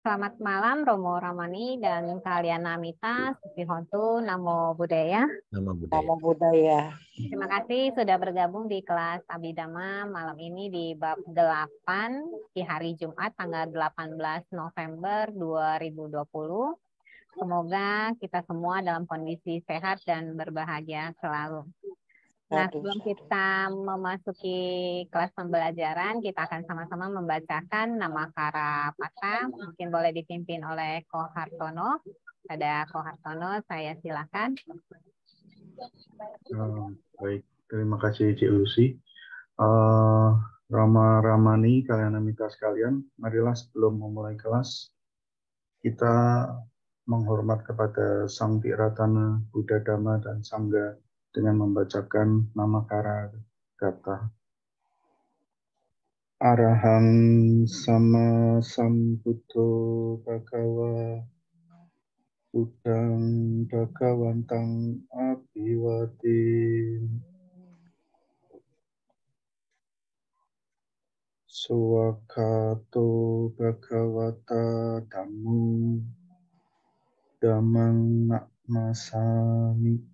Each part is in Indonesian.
Selamat malam Romo Ramani dan kalian Namita, Supihotu, Namo Buddhaya. Nama budaya. Namo Buddhaya. Terima kasih sudah bergabung di kelas Abhidhamma malam ini di bab 8 di hari Jumat tanggal 18 November 2020. Semoga kita semua dalam kondisi sehat dan berbahagia selalu. Nah, sebelum kita memasuki kelas pembelajaran, kita akan sama-sama membacakan Namakara Patha. Mungkin boleh dipimpin oleh Ko Hartono. Ada Ko Hartono, saya silakan. Baik, terima kasih Cik Lucy. Rama Ramani, kalian Namita sekalian, marilah sebelum memulai kelas, kita menghormat kepada Sang Tiratana, Buddha, Dhamma, dan Sangha dengan membacakan Namakara Gatha. Arahang sama sambuddho bhagawa Buddhang bhagawantang abhiwati. Swakato bhagawata dhammo dhammang nakmasami.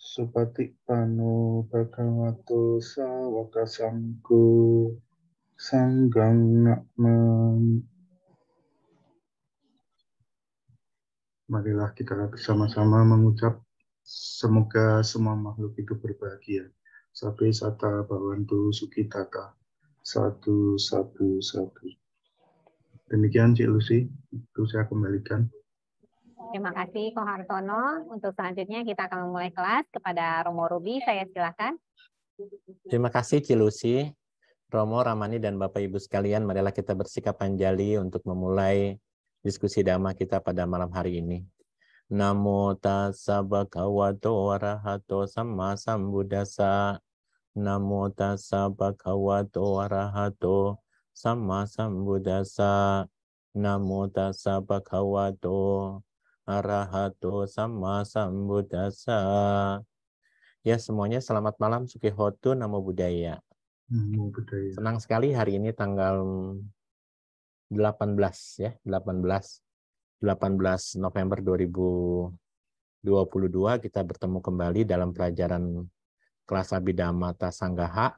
Supatikpano bhagavato sawaka sanggo sanggang nakmami. Marilah kita bersama-sama mengucap semoga semua makhluk hidup berbahagia. Sabe sata bhavantu sukhitata. Satu. Demikian Cik Lucy, itu saya kembalikan. Terima kasih Ko Hartono. Untuk selanjutnya kita akan memulai kelas. Kepada Romo Ruby, saya silakan. Terima kasih Cik Lucy, Romo, Ramani, dan Bapak Ibu sekalian. Marilah kita bersikap anjali untuk memulai diskusi dhamma kita pada malam hari ini. Namo tassa bhagavato arahato samma sambuddhassa. Namo tassa bhagavato arahato samma sambuddhassa. Namo tassa bhagavato arahato samma sambuddhassa. Ya, semuanya selamat malam, Sukihotu, Namo Buddhaya. Namo Buddhaya. Senang sekali hari ini tanggal 18 ya, 18 November 2022 kita bertemu kembali dalam pelajaran kelas Abhidhamma Sanggaha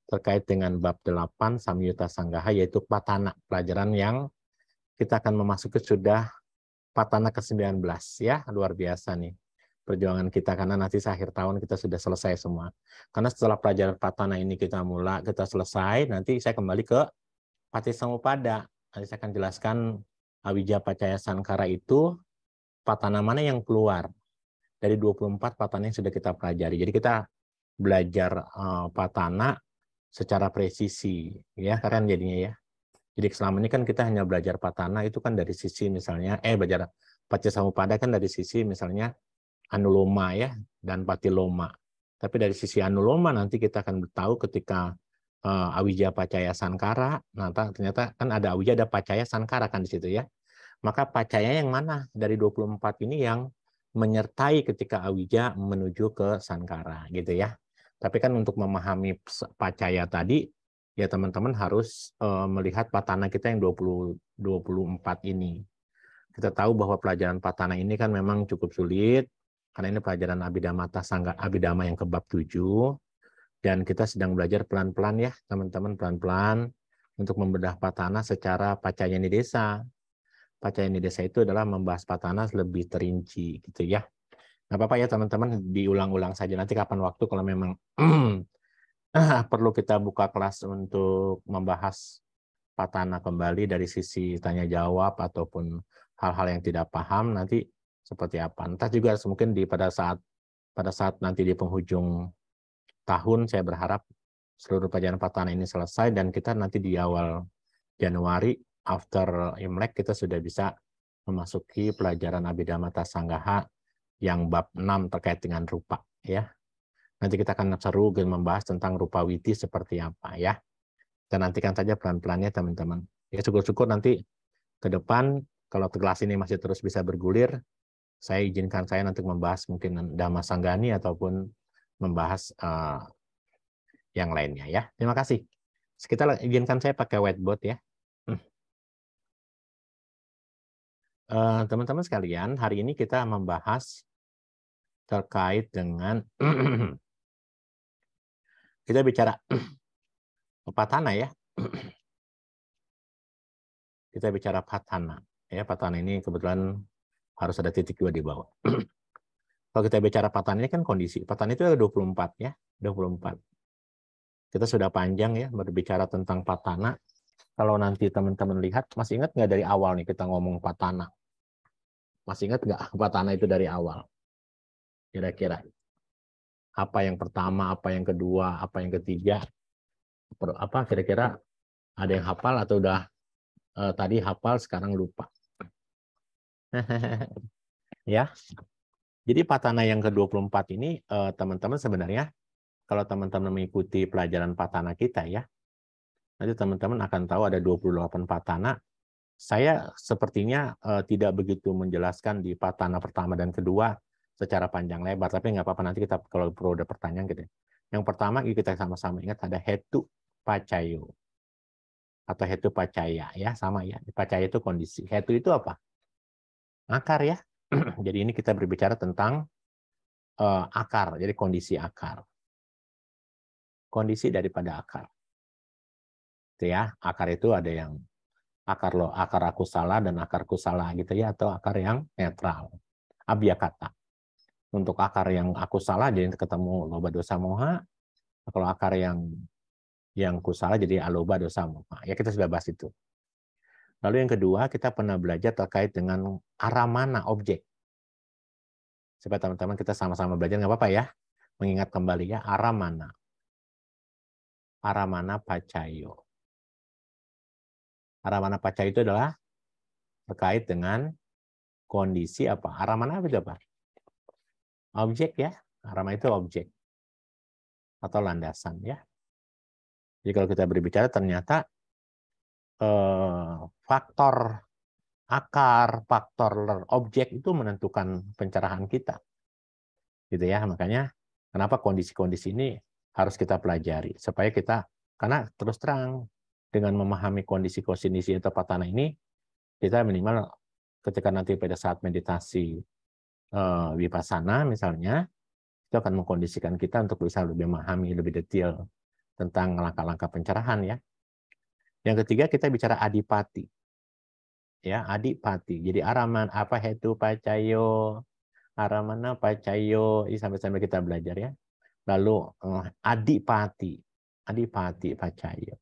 terkait dengan bab 8 Samyutta Sanggaha, yaitu Patana, pelajaran yang kita akan memasuki sudah Patana ke-19 ya, luar biasa nih perjuangan kita, karena nanti akhir tahun kita sudah selesai semua. Karena setelah pelajaran Patana ini kita selesai, nanti saya kembali ke Patisamuppada. Nanti saya akan jelaskan Awija Pacaya Sankara itu patana mana yang keluar dari 24 patana yang sudah kita pelajari. Jadi kita belajar patana secara presisi ya, keren jadinya ya. Jadi selama ini kan kita hanya belajar patana itu kan dari sisi misalnya belajar Patisamuppada kan dari sisi misalnya anuloma ya dan patiloma. Tapi dari sisi anuloma nanti kita akan tahu ketika Awija Pacaya Sankara, nah ternyata kan ada Awija, ada Pacaya Sankara kan di situ ya. Maka Pacaya yang mana dari 24 ini yang menyertai ketika Awija menuju ke Sankara gitu ya. Tapi kan untuk memahami Pacaya tadi ya teman-teman harus melihat patana kita yang 24 ini. Kita tahu bahwa pelajaran patana ini kan memang cukup sulit karena ini pelajaran Abhidhamma Sangga Abhidhamma yang ke bab 7. Dan kita sedang belajar pelan-pelan ya, teman-teman, pelan-pelan untuk membedah patana secara Pacaya Nidesa. Pacaya Nidesa itu adalah membahas patana lebih terinci, gitu ya. Nggak apa-apa ya teman-teman, diulang-ulang saja. Nanti kapan waktu kalau memang perlu kita buka kelas untuk membahas patana kembali dari sisi tanya-jawab ataupun hal-hal yang tidak paham, nanti seperti apa. Entah juga mungkin pada saat nanti di penghujung tahun saya berharap seluruh pelajaran patana ini selesai dan kita nanti di awal Januari after Imlek kita sudah bisa memasuki pelajaran Abhidhamma Sanggaha yang bab 6 terkait dengan rupa ya. Nanti kita akan seru membahas tentang rupa witi seperti apa ya. Dan nantikan saja pelan-pelannya teman-teman. Ya syukur-syukur nanti ke depan kalau kelas ini masih terus bisa bergulir, saya izinkan saya nanti membahas mungkin Dhamma Sanggani ataupun membahas yang lainnya ya. Terima kasih. Kita izinkan saya pakai whiteboard ya. Teman-teman sekalian, hari ini kita membahas terkait dengan kita bicara patana ya. Kita bicara patana. Ya, patana ini kebetulan harus ada titik 2 di bawah. Kalau kita bicara patana ini kan kondisi. Patana itu ada 24 ya, 24. Kita sudah panjang ya berbicara tentang patana. Kalau nanti teman-teman lihat, masih ingat nggak dari awal nih kita ngomong patana? Masih ingat nggak patana itu dari awal? Kira-kira apa yang pertama, apa yang kedua, apa yang ketiga? Apa kira-kira ada yang hafal atau udah tadi hafal sekarang lupa? Ya. Jadi patana yang ke-24 ini teman-teman sebenarnya kalau teman-teman mengikuti pelajaran patana kita ya, nanti teman-teman akan tahu ada 28 patana. Saya sepertinya tidak begitu menjelaskan di patana pertama dan kedua secara panjang lebar, tapi nggak apa-apa nanti kita kalau perlu ada pertanyaan gitu. Yang pertama kita sama-sama ingat ada hetu pacayo atau hetu pacaya ya, sama ya. Pacaya itu kondisi. Hetu itu apa? Akar ya. Jadi ini kita berbicara tentang akar, jadi kondisi akar. Kondisi daripada akar. Itu ya, akar itu ada yang akar aku salah dan akarku salah gitu ya, atau akar yang netral. Abiyakata. Untuk akar yang aku salah jadi ketemu loba dosa moha. Kalau akar yang ku salah jadi aloba dosa moha. Ya kita sudah bahas itu. Lalu yang kedua kita pernah belajar terkait dengan aramana objek. Supaya teman-teman kita sama-sama belajar nggak apa-apa ya. Mengingat kembali ya aramana. Aramana pacayo. Aramana pacayo itu adalah terkait dengan kondisi apa? Aramana itu apa? Objek ya. Arama itu objek atau landasan ya. Jadi kalau kita berbicara ternyata faktor akar, faktor objek itu menentukan pencerahan kita. Gitu ya. Makanya kenapa kondisi-kondisi ini harus kita pelajari supaya kita, karena terus terang dengan memahami kondisi-kondisi atau patana ini, kita minimal ketika nanti pada saat meditasi vipassana misalnya, itu akan mengkondisikan kita untuk bisa lebih memahami lebih detail tentang langkah-langkah pencerahan ya. Yang ketiga kita bicara adipati. Ya, adipati. Jadi araman apa hetu pacayo, aramana pacayo, ini sampai-sampai kita belajar ya. Lalu adipati. Adipati pacayo.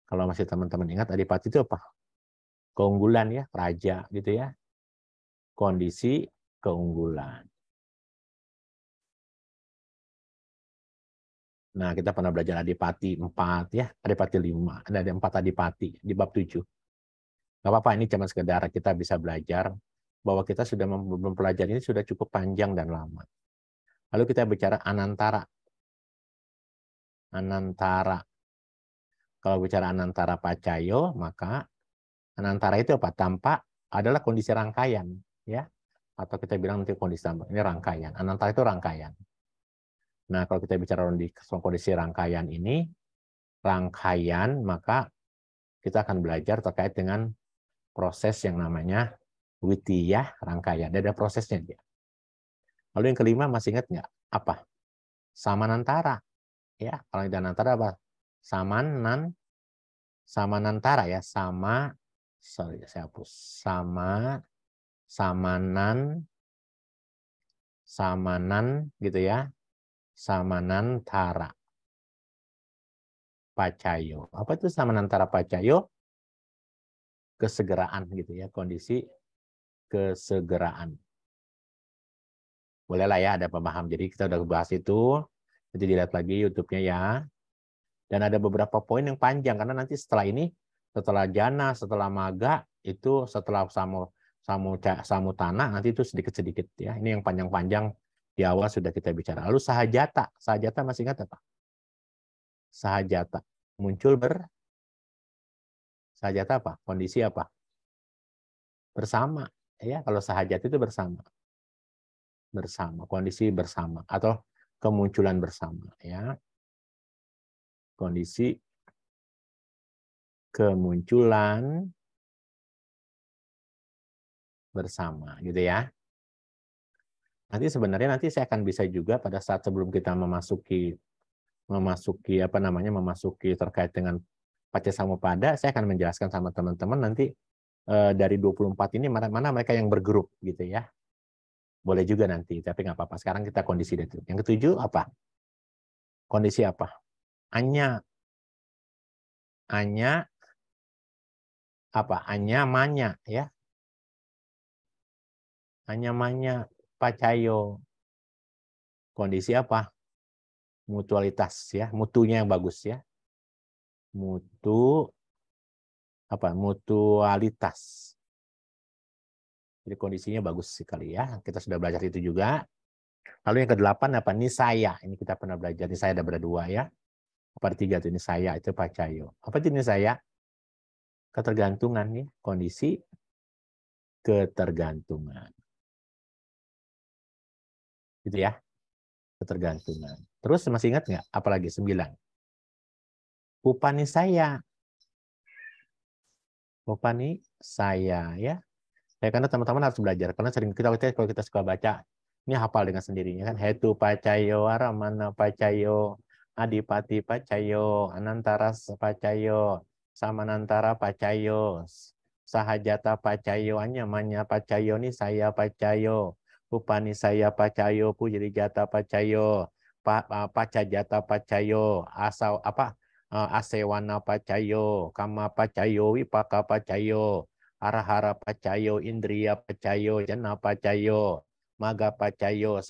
Kalau masih teman-teman ingat adipati itu apa? Keunggulan ya, raja gitu ya. Kondisi keunggulan. Nah, kita pernah belajar adipati 4 ya, adipati 5, ada 4 adipati di bab 7. Nggak apa-apa, ini cuma sekedar kita bisa belajar bahwa kita sudah mempelajari ini sudah cukup panjang dan lama. Lalu kita bicara anantara. Anantara. Kalau bicara anantara pacayo, maka anantara itu apa? Tampak adalah kondisi rangkaian, ya. Atau kita bilang nanti kondisi tampak. Ini rangkaian. Anantara itu rangkaian. Nah, kalau kita bicara kondisi rangkaian ini, maka kita akan belajar terkait dengan proses yang namanya witiyah rangkaian. Ada prosesnya dia. Lalu yang kelima masih ingat nggak? Apa? Samanantara. Ya, kalau di antara apa? Samanantara ya, saya hapus. Samanan gitu ya. Samanantara pacayo. Apa itu samanantara pacayo? Kesegeraan gitu ya, kondisi kesegeraan. Bolehlah ya ada pemaham. Jadi kita udah bahas itu. Nanti dilihat lagi YouTube-nya ya. Dan ada beberapa poin yang panjang karena nanti setelah ini, setelah jana, setelah maga, itu setelah samu tanah nanti itu sedikit-sedikit ya. Ini yang panjang-panjang di awal sudah kita bicara. Lalu sahajata. Sahajata masih ingat apa? Sahajata. Muncul sahajata apa? Kondisi apa? Bersama. Ya, kalau sahajata itu bersama. Bersama, kondisi bersama atau kemunculan bersama ya. Kondisi kemunculan bersama, gitu ya. Nanti sebenarnya saya akan bisa juga pada saat sebelum kita memasuki terkait dengan Paccekasamuppada, saya akan menjelaskan sama teman-teman nanti dari 24 ini mana mereka yang bergrup gitu ya. Boleh juga nanti, tapi nggak apa-apa. Sekarang kita kondisi itu. Yang ketujuh apa? Kondisi apa? Anya apa? Anyamanya ya. Anyamanya pacayo. Kondisi apa? Mutualitas ya, mutunya yang bagus ya. Mutualitas. Jadi kondisinya bagus sekali ya. Kita sudah belajar itu juga. Lalu yang ke-8 apa? Nisaya. Ini kita pernah belajar. Nisaya ada berdua ya. Apa 3 itu? Nisaya itu pacayo. Apa itu nisaya? Ketergantungan nih. Kondisi ketergantungan. Gitu ya. Ketergantungan. Terus masih ingat nggak? Apalagi 9. Upanisaya. Upanisaya ya. Ya, karena teman-teman harus belajar. Karena sering kalau kita suka baca, ini hafal dengan sendirinya kan. Hetu pacayo, aramana pacayo, adipati pacayo, anantara pacayo, samanantara pacayo, sahajata pacayo, anyamanya pacayo, nih saya pacayo, upani saya pacayo, pujirijata pacayo, pacajata pacayo, asal apa? Asewana pacayo, kama pacayo, wipaka pacayo, arahara pacayo, indriya pacayo, jana pacayo, maga pacayo,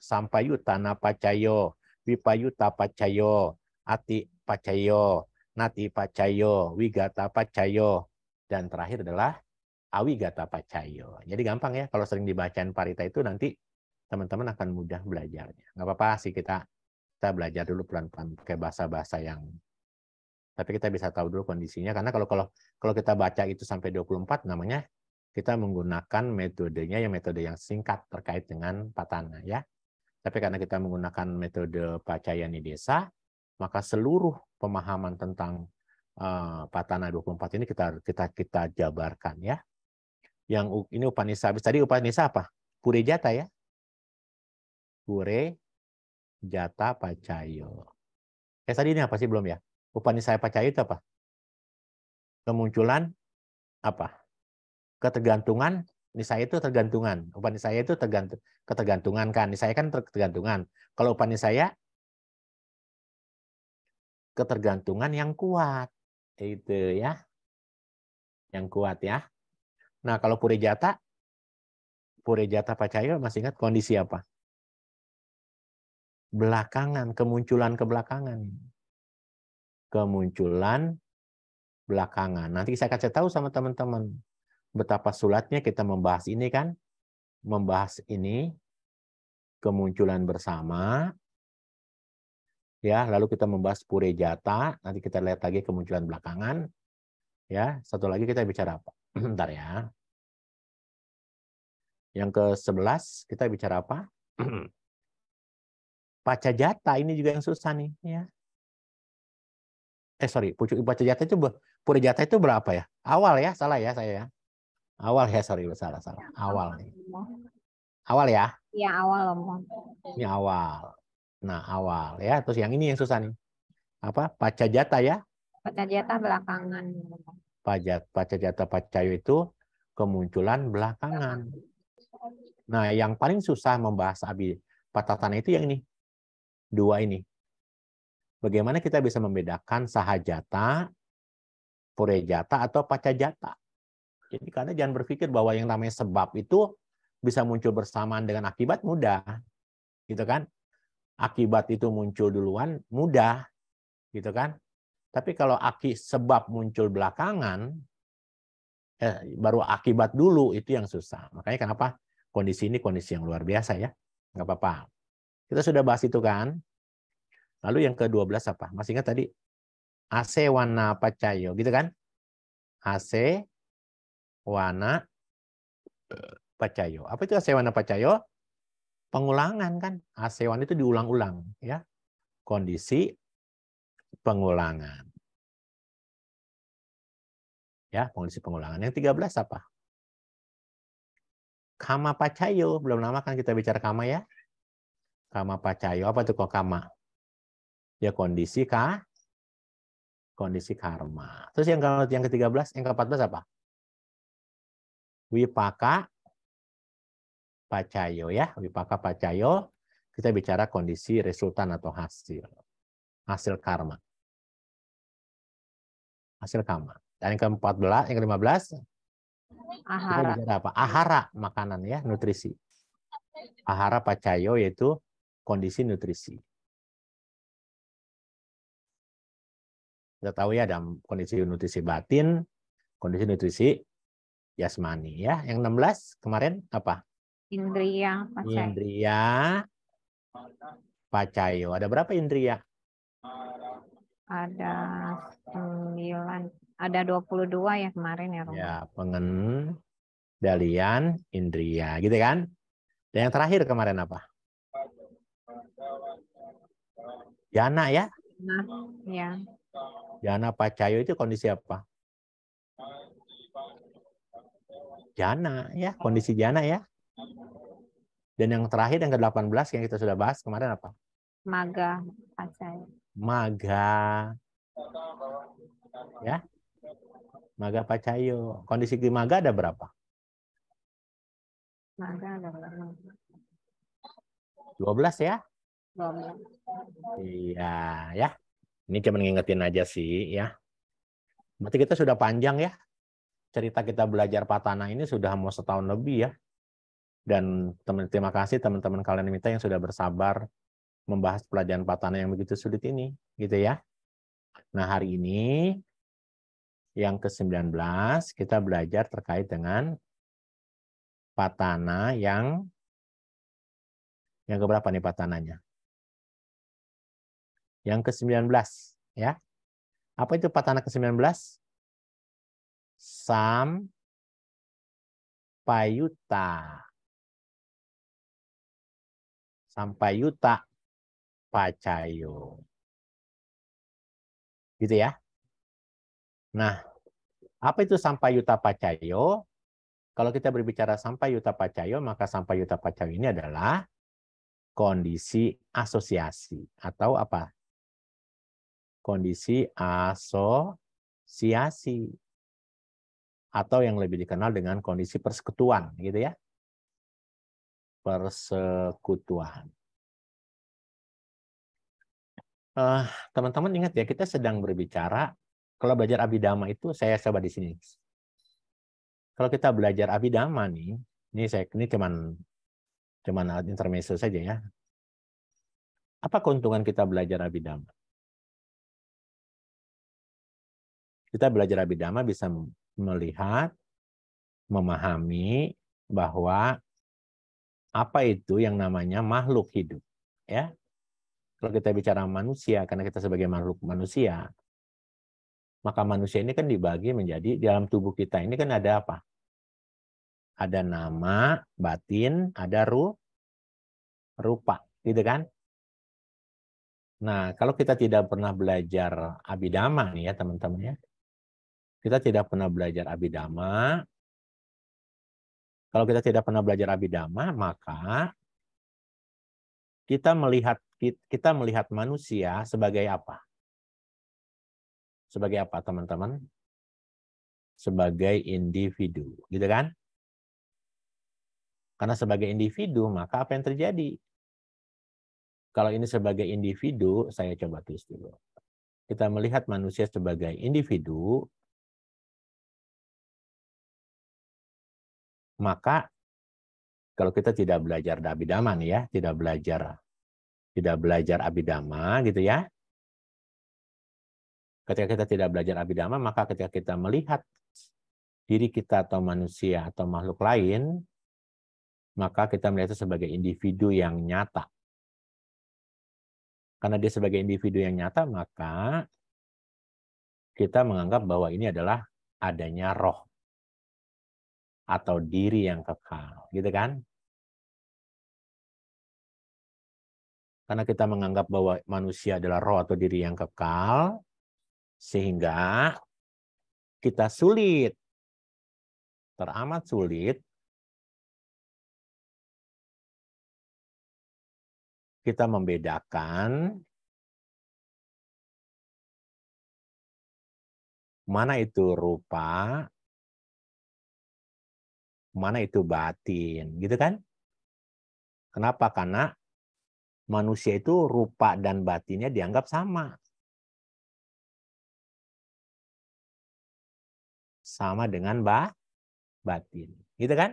sampayutana pacayo, wipayuta pacayo, ati pacayo, nati pacayo, wigata pacayo, dan terakhir adalah awigata pacayo. Jadi gampang ya, kalau sering dibacain parita itu nanti teman-teman akan mudah belajarnya. Nggak apa-apa sih kita belajar dulu pelan-pelan pakai bahasa-bahasa yang tapi kita bisa tahu dulu kondisinya karena kalau kita baca itu sampai 24 namanya kita menggunakan metodenya metode yang singkat terkait dengan patana ya. Tapi karena kita menggunakan metode Pacayani Desa, maka seluruh pemahaman tentang patana 24 ini kita jabarkan ya. Yang ini Upanisa, tadi Upanisa apa? Purejata ya. Purejata Pacayo. Tadi ini apa sih belum ya? Upanisa Pacayo itu apa? Kemunculan apa? Ketergantungan. Nisaya itu tergantungan. Upanisaya itu ketergantungan kan. Nisaya kan ketergantungan. Kalau Upanisaya ketergantungan yang kuat. Itu ya. Yang kuat ya. Nah, kalau Purejata Pacayo masih ingat kondisi apa? Belakangan, kemunculan kebelakangan. Kemunculan belakangan. Nanti saya kasih tahu sama teman-teman betapa sulatnya kita membahas ini kan. Membahas ini kemunculan bersama. Ya, lalu kita membahas Purejata, nanti kita lihat lagi kemunculan belakangan. Ya, satu lagi kita bicara apa? Bentar ya. Yang ke-11 kita bicara apa? Pacajata ini juga yang susah nih, ya. Pacajata itu Purejata itu berapa ya? Awal ya, salah ya saya ya. Awal ya, salah. Awal nih. Awal ya? Iya, awal loh. Ini awal. Nah, awal ya. Terus yang ini yang susah nih. Apa? Pacajata ya? Pacajata belakangan. Pacajata Pacayo itu kemunculan belakangan. Nah, yang paling susah membahas Pattatana itu yang ini. Dua ini. Bagaimana kita bisa membedakan Sahajata, Purejata, atau Pacajata. Jadi karena jangan berpikir bahwa yang namanya sebab itu bisa muncul bersamaan dengan akibat, mudah. Gitu kan? Akibat itu muncul duluan, mudah. Gitu kan? Tapi kalau sebab muncul belakangan, baru akibat dulu, itu yang susah. Makanya kenapa kondisi ini kondisi yang luar biasa ya. Nggak apa-apa. Kita sudah bahas itu kan. Lalu yang ke-12 apa? Masih ingat tadi? Asewana Pacayo. Gitu kan? Asewana Pacayo. Apa itu Asewana Pacayo? Pengulangan kan. Asewana itu diulang-ulang. Ya. Kondisi pengulangan. Ya, kondisi pengulangan. Yang 13 apa? Kama pacayo. Belum lama kan kita bicara kama ya. Kama pacayo. Apa itu kok kama? Ya kondisi karma. Terus yang ke-13, yang ke-14 apa? Wipaka pacayo ya. Wipaka pacayo. Kita bicara kondisi resultan atau hasil. Hasil karma. Hasil karma. Dan yang ke-14, yang ke-15 kita Ahara. bicara apa? Ahara, makanan ya, nutrisi. Ahara pacayo yaitu kondisi nutrisi. Kita tahu ya dalam kondisi nutrisi batin, kondisi nutrisi jasmani ya. Yang 16 kemarin apa? Indriya, pacayo. Indriya pacayo. Ada berapa indriya? Ada 9. Ada 22 ya kemarin ya, Romo. Ya, pengendalian indriya, gitu kan? Dan yang terakhir kemarin apa? Jana ya. Nah, ya. Jana pacayo itu kondisi apa? Jana ya, kondisi jana ya. Dan yang terakhir yang ke-18 yang kita sudah bahas kemarin apa? Maga, pacayo. Maga. Ya. Maga pacayo. Kondisi di maga ada berapa? Maga ada berapa? 12 ya? 12. Iya, ya. Ini cuma ngingetin aja sih ya. Berarti kita sudah panjang ya. Cerita kita belajar Patana ini sudah mau setahun lebih ya. Dan terima kasih teman-teman kalian yang sudah bersabar membahas pelajaran Patana yang begitu sulit ini, gitu ya. Nah, hari ini yang ke-19 kita belajar terkait dengan Patana yang keberapa nih Patananya? Yang ke-19 ya. Apa itu Patana ke-19? Sampayuta. Sampayuta pacayo. Gitu ya. Nah, apa itu sampayuta pacayo? Kalau kita berbicara sampayuta pacayo, maka sampayuta pacayo ini adalah kondisi asosiasi atau apa? Kondisi asosiasi atau yang lebih dikenal dengan kondisi persekutuan, gitu ya. Persekutuan. Teman-teman ingat ya, kita sedang berbicara kalau belajar Abhidhamma itu saya coba di sini. Kalau kita belajar Abhidhamma nih, ini cuman intermezzo saja ya. Apa keuntungan kita belajar Abhidhamma? Kita belajar Abhidhamma bisa melihat, memahami bahwa apa itu yang namanya makhluk hidup, ya. Kalau kita bicara manusia, karena kita sebagai makhluk manusia, maka manusia ini kan dibagi menjadi dalam tubuh kita ini kan ada apa? Ada nama, batin, ada rupa, gitu kan? Nah, kalau kita tidak pernah belajar Abhidhamma nih ya teman-teman ya, kita tidak pernah belajar Abhidhamma. Kalau kita tidak pernah belajar Abhidhamma, maka kita melihat manusia sebagai apa? Sebagai apa teman-teman? Sebagai individu, gitu kan? Karena sebagai individu, maka apa yang terjadi? Kalau ini sebagai individu, saya coba tulis dulu. Kita melihat manusia sebagai individu, maka kalau kita tidak belajar Abhidhamma nih ya, tidak belajar Abhidhamma gitu ya. Ketika kita tidak belajar Abhidhamma, maka ketika kita melihat diri kita atau manusia atau makhluk lain, maka kita melihat itu sebagai individu yang nyata. Karena dia sebagai individu yang nyata, maka kita menganggap bahwa ini adalah adanya roh atau diri yang kekal, gitu kan? Karena kita menganggap bahwa manusia adalah roh atau diri yang kekal, sehingga kita sulit, teramat sulit, kita membedakan mana itu rupa, mana itu batin, gitu kan? Kenapa? Karena manusia itu rupa dan batinnya dianggap sama. Sama dengan batin. Gitu kan?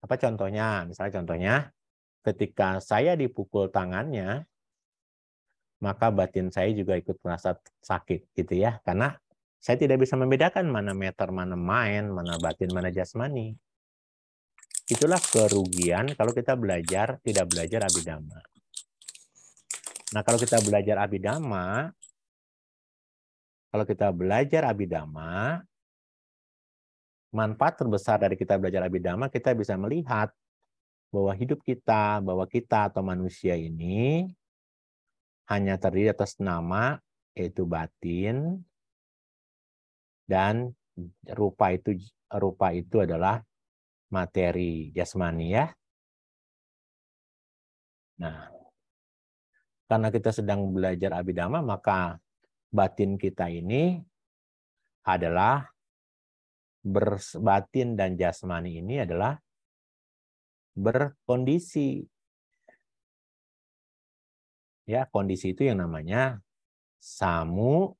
Apa contohnya? Misalnya contohnya, ketika saya dipukul tangannya, maka batin saya juga ikut merasa sakit. Gitu ya. Karena saya tidak bisa membedakan mana meter, mana main, mana batin, mana jasmani. Itulah kerugian kalau kita tidak belajar abhidhamma. Nah, kalau kita belajar abhidhamma, manfaat terbesar dari kita belajar abhidhamma, kita bisa melihat bahwa hidup kita, bahwa kita atau manusia ini hanya terdiri atas nama, yaitu batin, dan rupa itu adalah materi jasmani ya. Nah, karena kita sedang belajar abhidhamma, maka batin kita ini adalah batin dan jasmani ini adalah berkondisi. Ya, kondisi itu yang namanya sampayuta,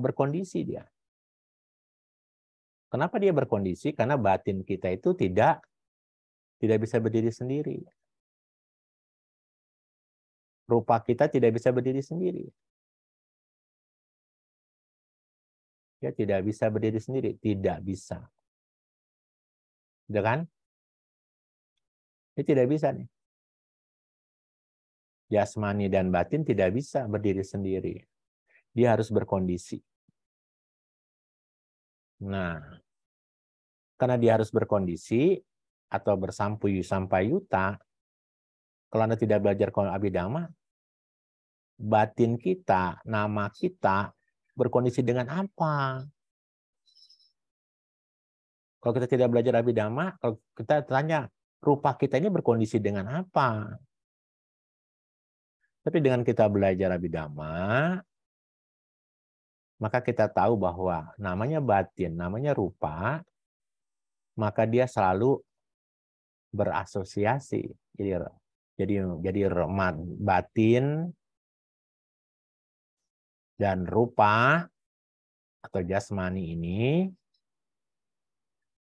berkondisi dia. Kenapa dia berkondisi? Karena batin kita itu tidak bisa berdiri sendiri. Rupa kita tidak bisa berdiri sendiri. Ya, tidak bisa berdiri sendiri, tidak bisa. Udah kan? Ini tidak bisa nih. Jasmani dan batin tidak bisa berdiri sendiri. Dia harus berkondisi. Nah, karena dia harus berkondisi atau bersampayuta, kalau Anda tidak belajar abhidhamma, batin kita, nama kita berkondisi dengan apa? Kalau kita tidak belajar abhidhamma, kalau kita tanya, rupa kita ini berkondisi dengan apa? Tapi dengan kita belajar abhidhamma, maka kita tahu bahwa namanya batin, namanya rupa, maka dia selalu berasosiasi. Jadi batin dan rupa atau jasmani ini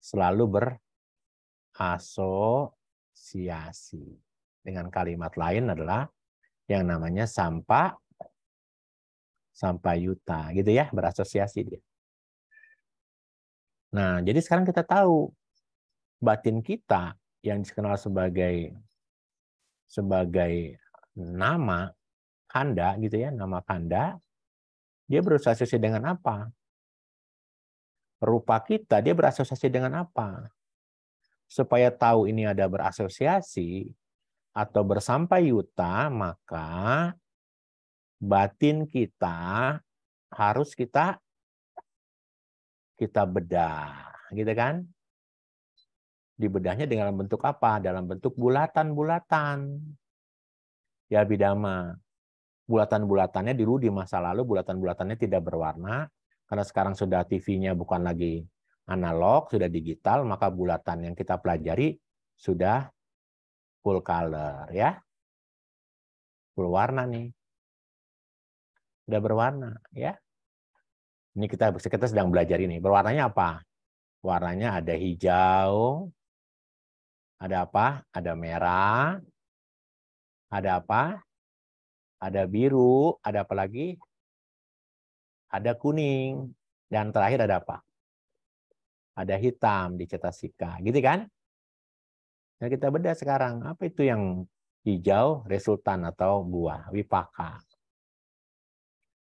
selalu berasosiasi. Dengan kalimat lain adalah yang namanya sampayuta, gitu ya, berasosiasi dia. Nah, jadi sekarang kita tahu batin kita yang dikenal sebagai nama kanda, gitu ya, nama kanda, dia berasosiasi dengan apa? Rupa kita, dia berasosiasi dengan apa? Supaya tahu ini ada berasosiasi atau bersampayuta, maka batin kita harus kita bedah, gitu kan? Dibedahnya dengan bentuk apa? Dalam bentuk bulatan-bulatan. Ya, abhidhamma. Bulatan-bulatannya dulu di masa lalu, bulatan-bulatannya tidak berwarna. Karena sekarang sudah TV-nya bukan lagi analog, sudah digital, maka bulatan yang kita pelajari sudah full color, ya. Full warna nih. Sudah berwarna, ya. Ini kita sedang belajar ini. Berwarnanya apa? Warnanya ada hijau, ada apa? Ada merah, ada apa? Ada biru, ada apa lagi? Ada kuning, dan terakhir ada apa? Ada hitam di cetasika, gitu kan? Nah, kita bedah sekarang, apa itu yang hijau? Resultan atau buah, wipaka.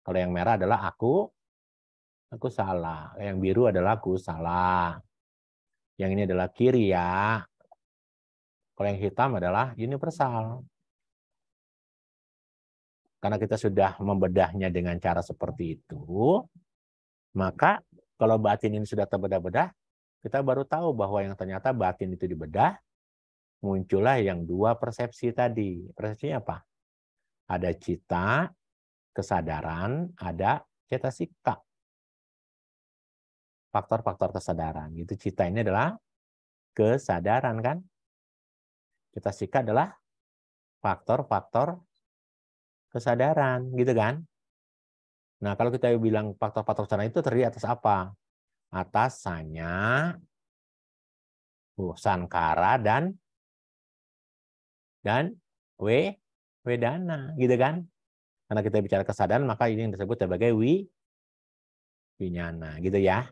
Kalau yang merah adalah aku salah. Yang biru adalah aku salah. Yang ini adalah kiriya. Kalau yang hitam adalah universal. Karena kita sudah membedahnya dengan cara seperti itu, maka kalau batin ini sudah terbedah-bedah, kita baru tahu bahwa yang ternyata batin itu dibedah, muncullah yang dua persepsi tadi. Persepsinya apa? Ada cita, kesadaran, ada cetasika. Faktor-faktor kesadaran. Itu cita ini adalah kesadaran kan? Cetasika adalah faktor-faktor kesadaran, gitu kan? Nah, kalau kita bilang faktor-faktor kesadaran itu terdiri atas apa? Atas sanya, sankara, dan wedana, gitu kan? Karena kita bicara kesadaran, maka ini yang disebut sebagai winyana, gitu ya.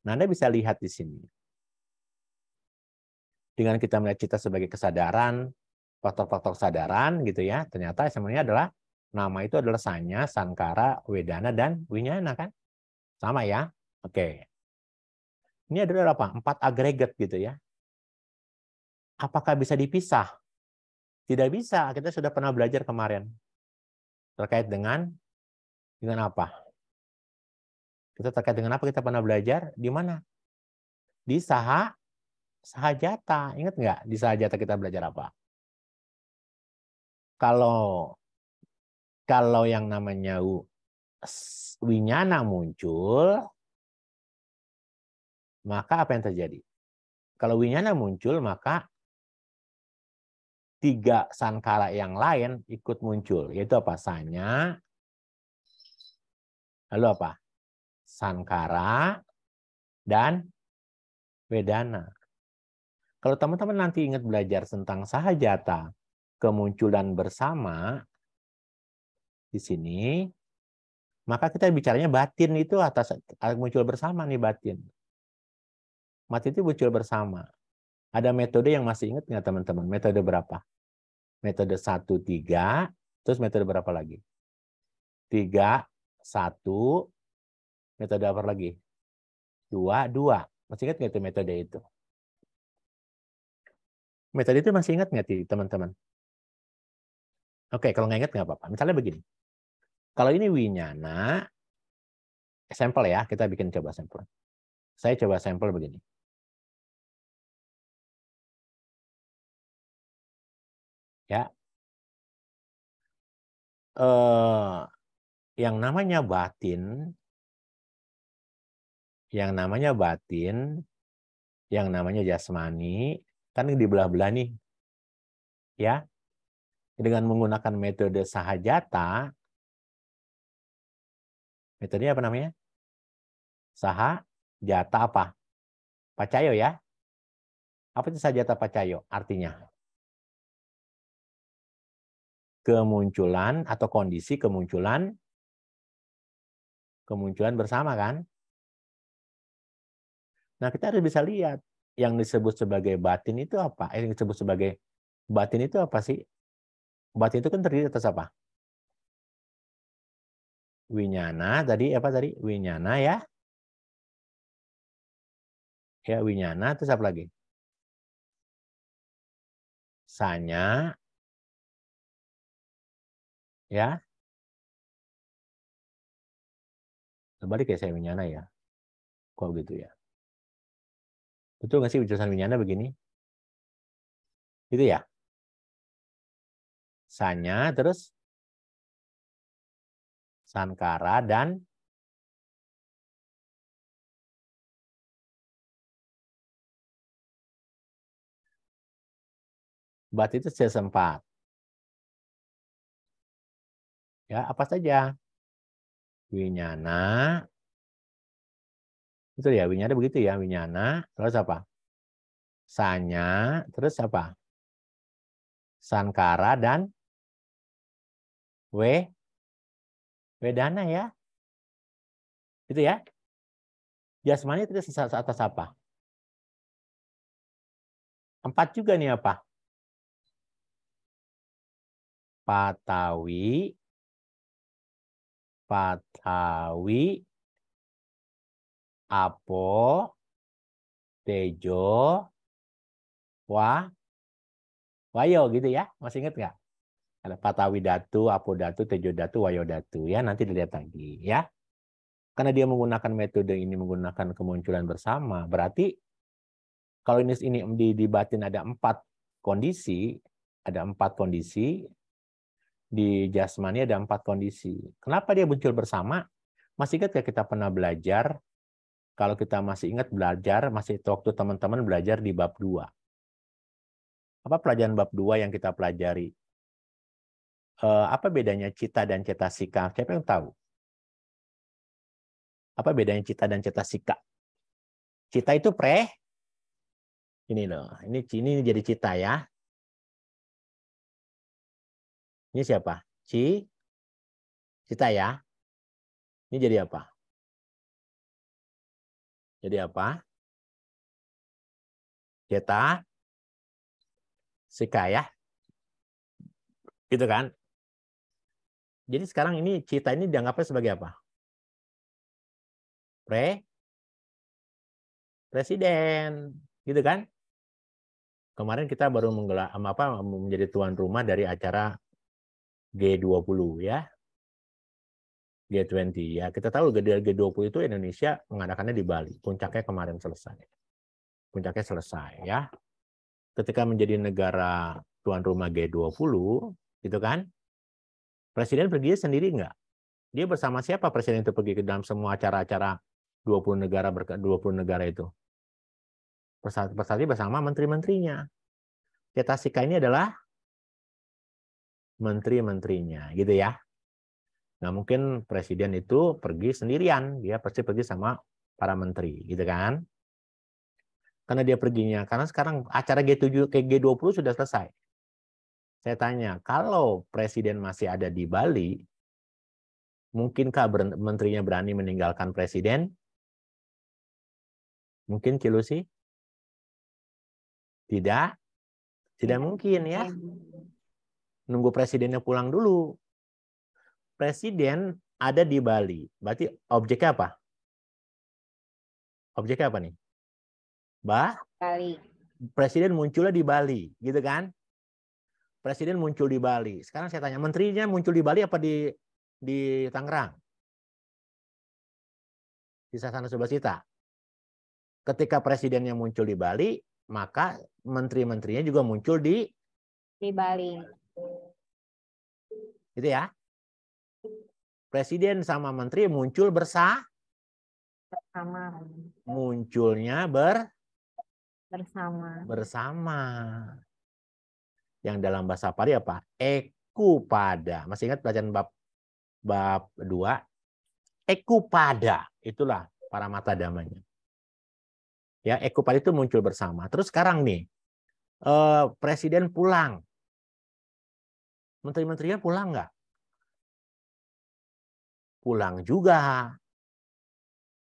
Nah, Anda bisa lihat di sini. Dengan kita melihat cita sebagai kesadaran, faktor-faktor kesadaran, gitu ya, ternyata sebenarnya adalah nama itu adalah sanya, sankara, wedana, dan winyana, kan? Sama ya? Oke. Ini adalah apa? 4 agregat gitu ya. Apakah bisa dipisah? Tidak bisa. Kita sudah pernah belajar kemarin. Terkait dengan apa? Kita terkait dengan apa kita pernah belajar? Di mana? Di sahajata. Ingat nggak? Di sahajata kita belajar apa? Kalau yang namanya winyana muncul, maka apa yang terjadi? Kalau winyana muncul, maka 3 sankara yang lain ikut muncul. Yaitu apa? Sanya, lalu apa? Sankara, dan wedana. Kalau teman-teman nanti ingat belajar tentang sahajata, kemunculan bersama di sini, maka kita bicaranya batin itu atas muncul bersama nih batin. Batin itu muncul bersama. Ada metode yang masih ingat nggak teman-teman? Metode berapa? Metode 1, 3, terus metode berapa lagi? 3, 1, metode apa lagi? 2, 2. Masih ingat nggak itu metode itu? Metode itu masih ingat nggak teman-teman? Oke, kalau nggak ingat nggak apa-apa. Misalnya begini. Kalau ini winyana, sampel ya, kita bikin coba sampel. Saya coba sampel begini. Ya. Yang namanya batin, yang namanya jasmani, kan di belah-belah nih. Ya. Dengan menggunakan metode sahajata, metodenya apa namanya? Sahajata apa? Pacayo ya. Apa itu sahajata pacayo? Artinya kemunculan atau kondisi kemunculan bersama kan? Nah, kita harus bisa lihat yang disebut sebagai batin itu apa? Yang disebut sebagai batin itu apa sih? Batin itu kan terdiri atas apa? Winyana, tadi apa tadi? Winyana ya. Ya, winyana, terus apa lagi? Sanya, ya. Terbalik ya saya winyana ya. Kok gitu ya? Betul nggak sih ucapan winyana begini? Itu ya. Sanya, terus sankara, dan bat itu sesempat. Ya, apa saja? Winyana, itu ya, winyana begitu ya, winyana, terus apa? Sanya, terus apa? Sankara, dan wedana ya. Itu ya. Jasmani itu atas apa? 4 juga nih apa? Patawi, apo, tejo, Wayo gitu ya, masih ingat nggak? Ada Patawidatu, Apodatu, Tejodatu, Wayodatu ya, nanti dilihat lagi ya. Karena dia menggunakan metode ini, menggunakan kemunculan bersama, berarti kalau ini di batin ada 4 kondisi, di jasmani ada 4 kondisi. Kenapa dia muncul bersama? Masih ingat nggak kita pernah belajar? Kalau kita masih ingat belajar, masih waktu teman-teman belajar di bab 2. Apa pelajaran bab 2 yang kita pelajari? Apa bedanya cita dan cetasika? Siapa yang tahu? Apa bedanya cita dan cetasika? Cita itu ini loh. Ini jadi cita ya. Ini siapa? Cita ya. Ini jadi apa? Jadi apa? Cetasika ya. Gitu kan? Jadi sekarang ini cita ini dianggapnya sebagai apa? Presiden, gitu kan? Kemarin kita baru menjadi tuan rumah dari acara G20 ya. G20 ya. Kita tahu G20 itu Indonesia mengadakannya di Bali. Puncaknya kemarin selesai. Ya. Ketika menjadi negara tuan rumah G20, gitu kan? Presiden pergi sendiri nggak? Dia bersama siapa presiden itu pergi ke dalam semua acara-acara 20 negara itu? Bersama bersama menteri-menterinya. Cetasika ini adalah menteri-menterinya, gitu ya. Nah, mungkin presiden itu pergi sendirian, dia pasti pergi sama para menteri, gitu kan? Karena dia perginya, karena sekarang acara G7 ke G20 sudah selesai. Saya tanya, kalau presiden masih ada di Bali, mungkinkah menterinya berani meninggalkan presiden? Mungkin Cilusi? Tidak mungkin ya. Nunggu presidennya pulang dulu. Presiden ada di Bali. Berarti objeknya apa? Objeknya apa nih? Bali. Presiden munculnya di Bali, gitu kan? Presiden muncul di Bali. Sekarang saya tanya, menterinya muncul di Bali apa di Tangerang? Di Sasana Subasita. Ketika presidennya muncul di Bali, maka menteri-menterinya juga muncul di Bali. Gitu ya. Presiden sama menteri muncul bersama. Munculnya bersama. Yang dalam bahasa Pali apa? Ekupada. Masih ingat pelajaran bab 2? Ekupada. Itulah para mata damanya. Ya, Ekupada itu muncul bersama. Terus sekarang nih, presiden pulang. Menteri-menterinya pulang nggak? Pulang juga.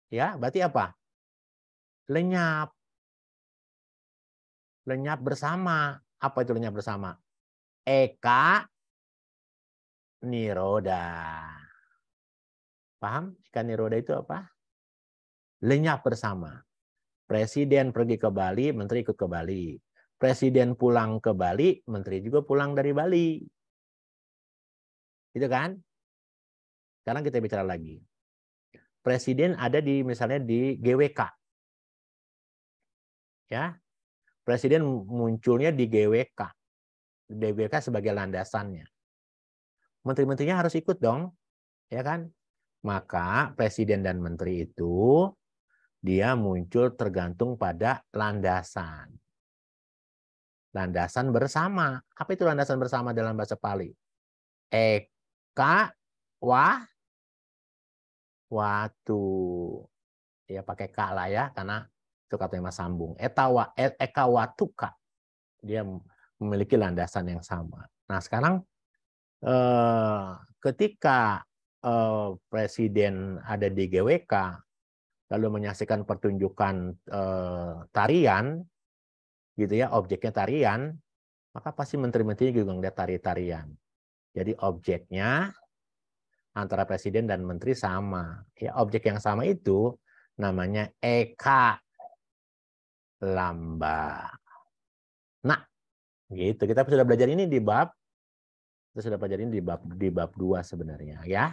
Ya, berarti apa? Lenyap. Lenyap bersama. Apa itu lenyap bersama? Eka Niroda. Paham? Eka Niroda itu apa? Lenyap bersama. Presiden pergi ke Bali, menteri ikut ke Bali. Presiden pulang ke Bali, menteri juga pulang dari Bali. Gitu kan? Sekarang kita bicara lagi. Presiden ada misalnya di GWK. Ya. Presiden munculnya di GWK. GWK sebagai landasannya. Menteri-menterinya harus ikut dong, ya kan? Maka presiden dan menteri itu dia muncul tergantung pada landasan. Landasan bersama. Apa itu landasan bersama dalam bahasa Pali? Eka watu. Ya pakai K lah ya, karena itu katanya sambung. Eka watuka. Dia memiliki landasan yang sama. Nah sekarang ketika presiden ada di GWK, lalu menyaksikan pertunjukan tarian, gitu ya, objeknya tarian, maka pasti menteri-menteri juga ngeliat tari-tarian. Jadi objeknya antara presiden dan menteri sama. Ya, objek yang sama itu namanya eka lamba. Nah, Gitu. Kita sudah belajar ini di bab, kita sudah belajar ini di bab 2 sebenarnya, ya.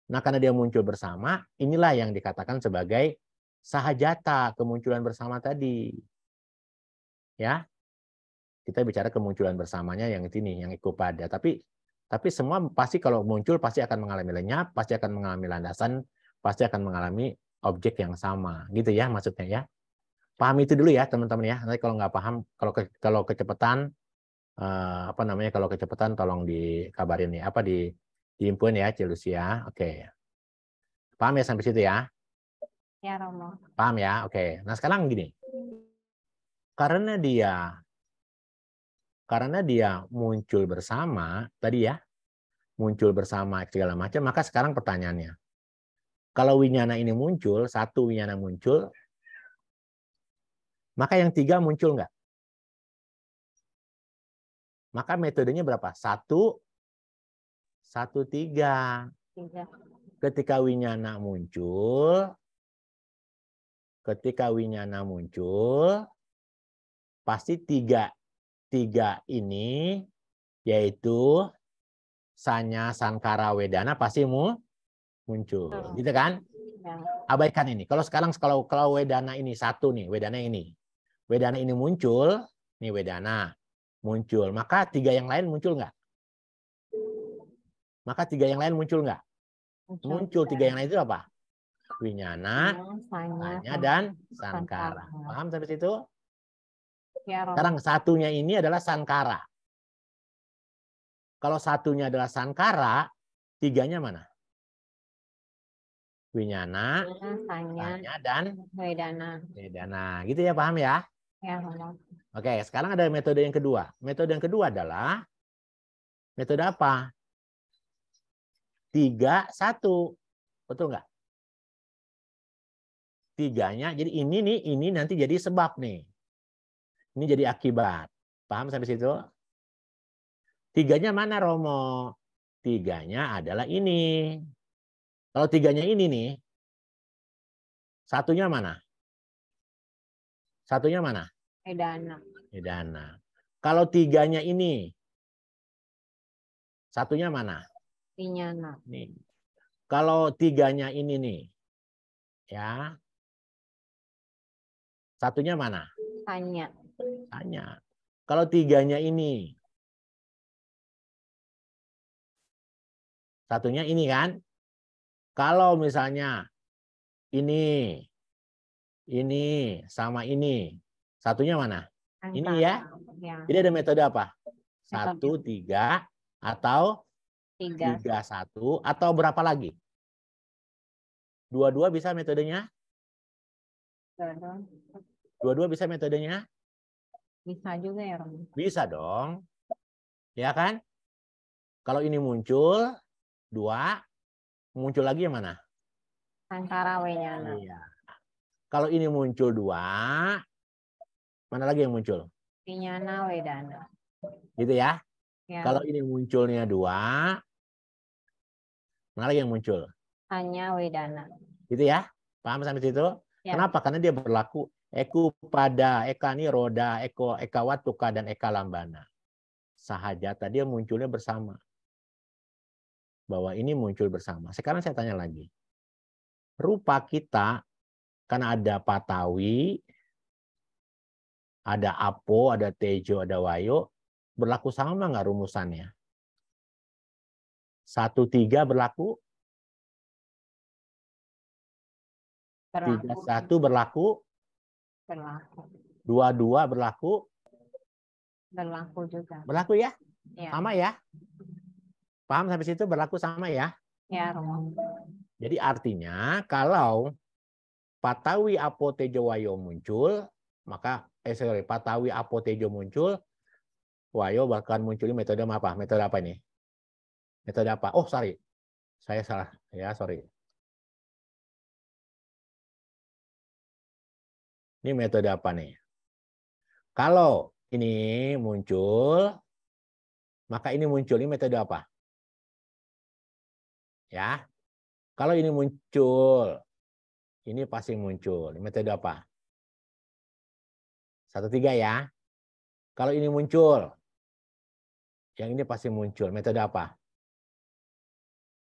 Nah, karena dia muncul bersama, inilah yang dikatakan sebagai sahajata, kemunculan bersama tadi. Ya. Kita bicara kemunculan bersamanya yang ini, yang ikupada. Tapi semua pasti kalau muncul pasti akan mengalami lenyap, pasti akan mengalami landasan, pasti akan mengalami objek yang sama. Gitu ya maksudnya ya. Paham itu dulu ya teman-teman ya. Nanti kalau nggak paham, kalau kecepatan apa namanya, kalau kecepatan tolong dikabarin ya, apa diinfoin ya Celusia. Oke. Paham ya sampai situ ya? Ya, Romo. Paham ya? Oke. Nah, sekarang gini. Karena dia muncul bersama tadi ya, muncul bersama segala macam, maka sekarang pertanyaannya, kalau winyana ini muncul, satu winyana muncul, maka yang tiga muncul nggak? Maka metodenya berapa? 1, 1, 3. Ketika winyana muncul, pasti tiga ini, yaitu sanya, sankara, wedana pasti muncul, gitu kan? Abaikan ini. Kalau sekarang kalau wedana ini satu nih, wedana ini muncul, nih wedana muncul, maka tiga yang lain muncul nggak? Muncul. Tiga yang lain itu apa? Winyana, sanya, dan sankara. Paham sampai situ? Ya, Romo. Sekarang satunya ini adalah sankara. Kalau satunya adalah sankara, tiganya mana? Winyana, sanya, dan wedana. Gitu ya, paham ya? Ya, Romo. Oke, sekarang ada metode yang kedua. Metode yang kedua adalah metode apa? 3, 1. Betul nggak? Tiganya, jadi ini nanti jadi sebab nih. Ini jadi akibat. Paham sampai situ? Tiganya mana, Romo? Tiganya adalah ini. Kalau tiganya ini nih, satunya mana? Wedana. Kalau tiganya ini, satunya mana? Winyana. Nih. Kalau tiganya ini nih, ya, satunya mana? Sanya. Kalau tiganya ini, satunya ini kan? Kalau misalnya ini sama ini, satunya mana? Ini ya. Jadi ada metode apa? 1, 3, atau 3, 1, atau berapa lagi? 2 bisa metodenya? 2 bisa metodenya? Bisa juga ya, Romo. Bisa dong. Ya kan? Kalau ini muncul, 2, muncul lagi yang mana? Sankara, winyana. Iya. Kalau ini muncul 2, mana lagi yang muncul? Winyana, wedana. Gitu ya. Ya. Kalau ini munculnya 2, mana lagi yang muncul? Sanya, wedana. Gitu ya. Paham sampai situ? Ya. Kenapa? Karena dia berlaku eku pada, eka ni roda, eka watuka, dan eka lambana. Sahajata, dia munculnya bersama. Bahwa ini muncul bersama. Sekarang saya tanya lagi. Rupa kita, karena ada patawi, ada apo, ada tejo, ada wayo, berlaku sama nggak rumusannya? 1, 3 berlaku? 3, 1 berlaku? 2, 2 berlaku? Berlaku juga. Berlaku ya? Ya. Sama ya? Paham sampai situ, berlaku sama ya? Ya, Romo. Jadi artinya kalau patawi apo tejo wayo muncul, maka patawi apo tejo muncul, wayo bahkan munculnya metode apa? Metode apa ini? Metode apa? Oh, sorry. Saya salah. Ya, sorry. Ini metode apa nih? Kalau ini muncul, maka ini muncul. Ini metode apa? Ya. Kalau ini muncul, ini pasti muncul. Ini metode apa? 1, 3 ya. Kalau ini muncul, yang ini pasti muncul. Metode apa?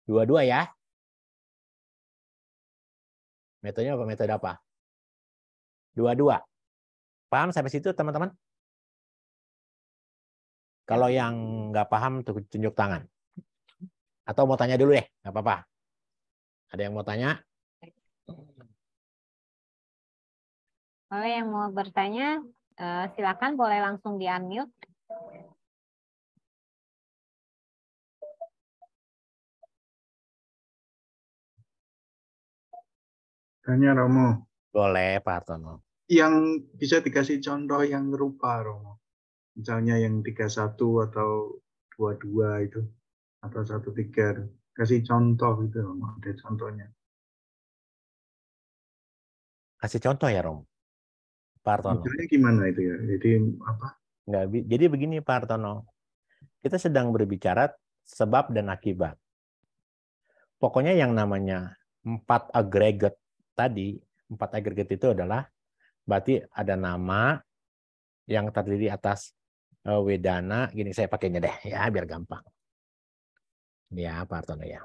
Dua-dua ya. Metodenya apa? Metode apa? Dua-dua. Paham sampai situ teman-teman? Kalau yang nggak paham, tunjuk tangan. Atau mau tanya dulu deh, nggak apa-apa. Ada yang mau tanya? Kalau yang mau bertanya, silakan boleh langsung di-unmute. Tanya Romo, Boleh, Pak Hartono. yang bisa dikasih contoh yang rupa Romo. Misalnya yang 31 atau 22 itu, atau 13. Kasih contoh gitu Romo, ada contohnya. Kasih contoh ya, Rom. Pak Hartono. Misalnya gimana itu ya? Jadi apa? Nggak, jadi begini, Pak Hartono. Kita sedang berbicara sebab dan akibat. Pokoknya yang namanya 4 agregat tadi, 4 agregat itu adalah berarti ada nama yang terdiri atas Wedana. Gini saya pakainya deh ya biar gampang. Ya, Pak Hartono ya.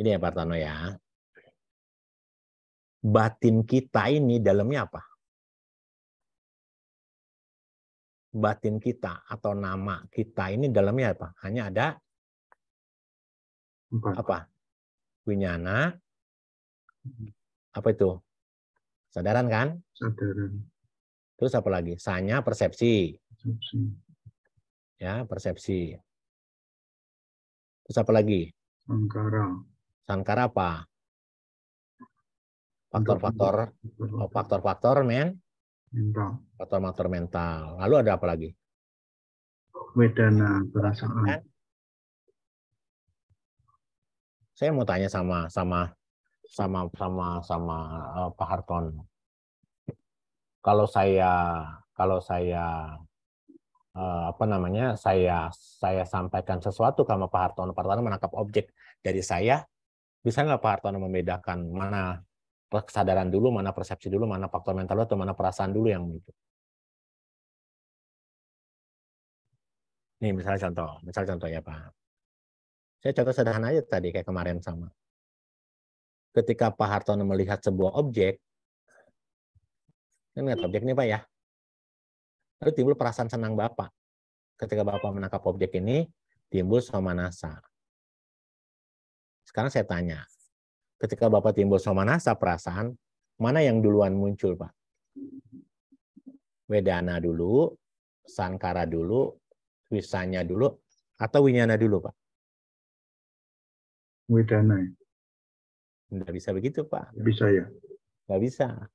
Ini ya Pak Hartono ya. Batin kita ini dalamnya apa? Batin kita atau nama kita ini dalamnya apa? Hanya ada 4. apa? Winyana. Apa itu? Sadaran kan? Sadaran. Terus apa lagi? Sanya, persepsi. Persepsi. Ya, persepsi. Terus apa lagi? Sangkara. Sangkara apa? Faktor-faktor mental. Faktor-faktor mental. Lalu ada apa lagi? Wedana, perasaan. Saya mau tanya sama Pak Hartono. Kalau saya saya sampaikan sesuatu sama Pak Hartono menangkap objek dari saya, bisa nggak Pak Hartono membedakan mana kesadaran dulu, mana persepsi dulu, mana faktor mental atau mana perasaan dulu yang itu? Nih misal contoh ya Pak. Saya contoh sederhana aja tadi kayak kemarin sama. Ketika Pak Hartono melihat sebuah objek, kan lihat objek ini Pak ya. Lalu timbul perasaan senang Bapak. Ketika Bapak menangkap objek ini, timbul somanasa. Sekarang saya tanya, ketika Bapak timbul somanasa perasaan, mana yang duluan muncul Pak? Wedana dulu, Sankara dulu, Wisanya dulu, atau Winyana dulu Pak? Wedana. Nggak bisa begitu Pak. Bisa ya? Nggak bisa.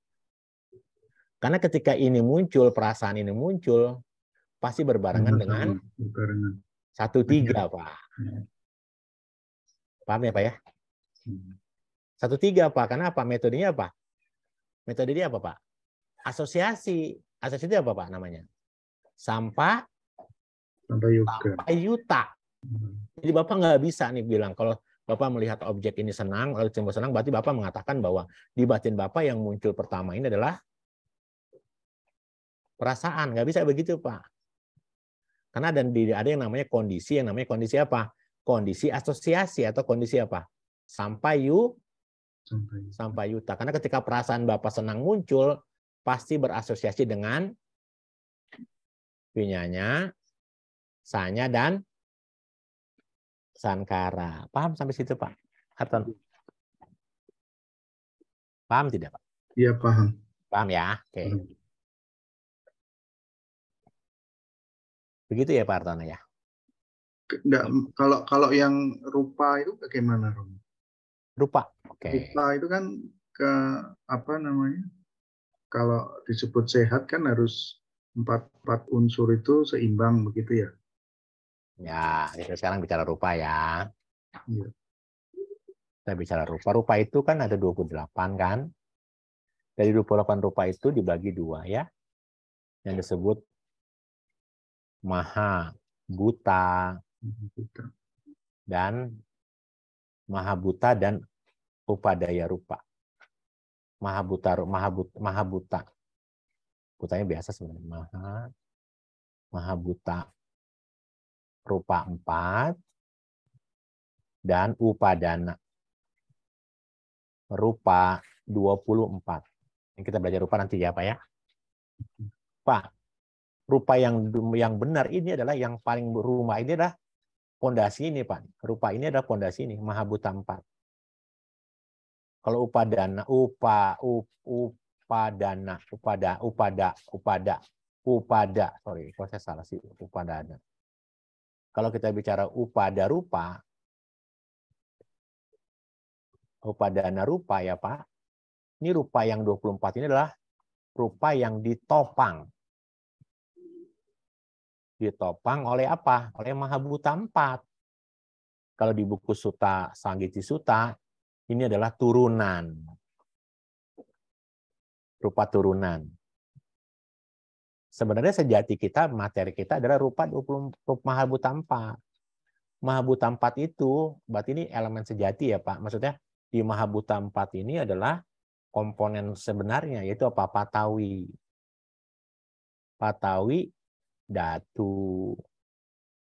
Karena ketika ini muncul, perasaan ini muncul, pasti berbarengan dengan 1-3 Pak. Paham ya Pak ya? 1-3 Pak. Karena apa? Metodenya apa? Metodenya apa Pak? Asosiasi. Asosiasi itu apa Pak namanya? Sampai yuta. Jadi Bapak nggak bisa nih bilang kalau Bapak melihat objek ini senang, lalu timbul senang, berarti Bapak mengatakan bahwa di batin Bapak yang muncul pertama ini adalah perasaan. Nggak bisa begitu Pak. Karena ada yang namanya kondisi apa? Kondisi asosiasi atau kondisi apa? Sampai yuta. Karena ketika perasaan Bapak senang muncul, pasti berasosiasi dengan winyanya, sanya, dan sankara. Paham sampai situ Pak? Hartono? Paham tidak Pak? Iya paham. Paham ya? Oke. Begitu ya Pak Hartono ya? Enggak, kalau yang rupa itu bagaimana Rom? Rupa. Oke. Rupa itu kan apa namanya? Kalau disebut sehat kan harus 4 unsur itu seimbang begitu ya? Ya, kita sekarang bicara rupa ya. Iya. Kita bicara rupa. Rupa itu kan ada 28 kan? Dari 28 rupa itu dibagi 2 ya. Yang disebut maha buta dan upadaya rupa. Maha buta Butanya biasa sebenarnya. Maha buta. Rupa 4. Dan upadana. Rupa 24. Yang kita belajar rupa nanti ya Pak ya. Pak, rupa yang benar ini adalah yang paling rumah ini adalah pondasi ini Pak. Rupa ini adalah pondasi ini. Maha buta 4. Kalau upadana, sorry, kalau saya salah sih, upadana. Kalau kita bicara upadana rupa ya Pak, ini rupa yang 24 ini adalah rupa yang ditopang. Ditopang oleh apa? Oleh Maha Buta 4. Kalau di buku Sutta Sanggiti Sutta, ini adalah turunan. Rupa turunan. Sebenarnya sejati kita, materi kita adalah rupa 20 Maha Buta 4. Maha Buta 4 itu, berarti ini elemen sejati ya Pak. Maksudnya di Maha Buta 4 ini adalah komponen sebenarnya, yaitu apa? Patawi. Patawi, datu.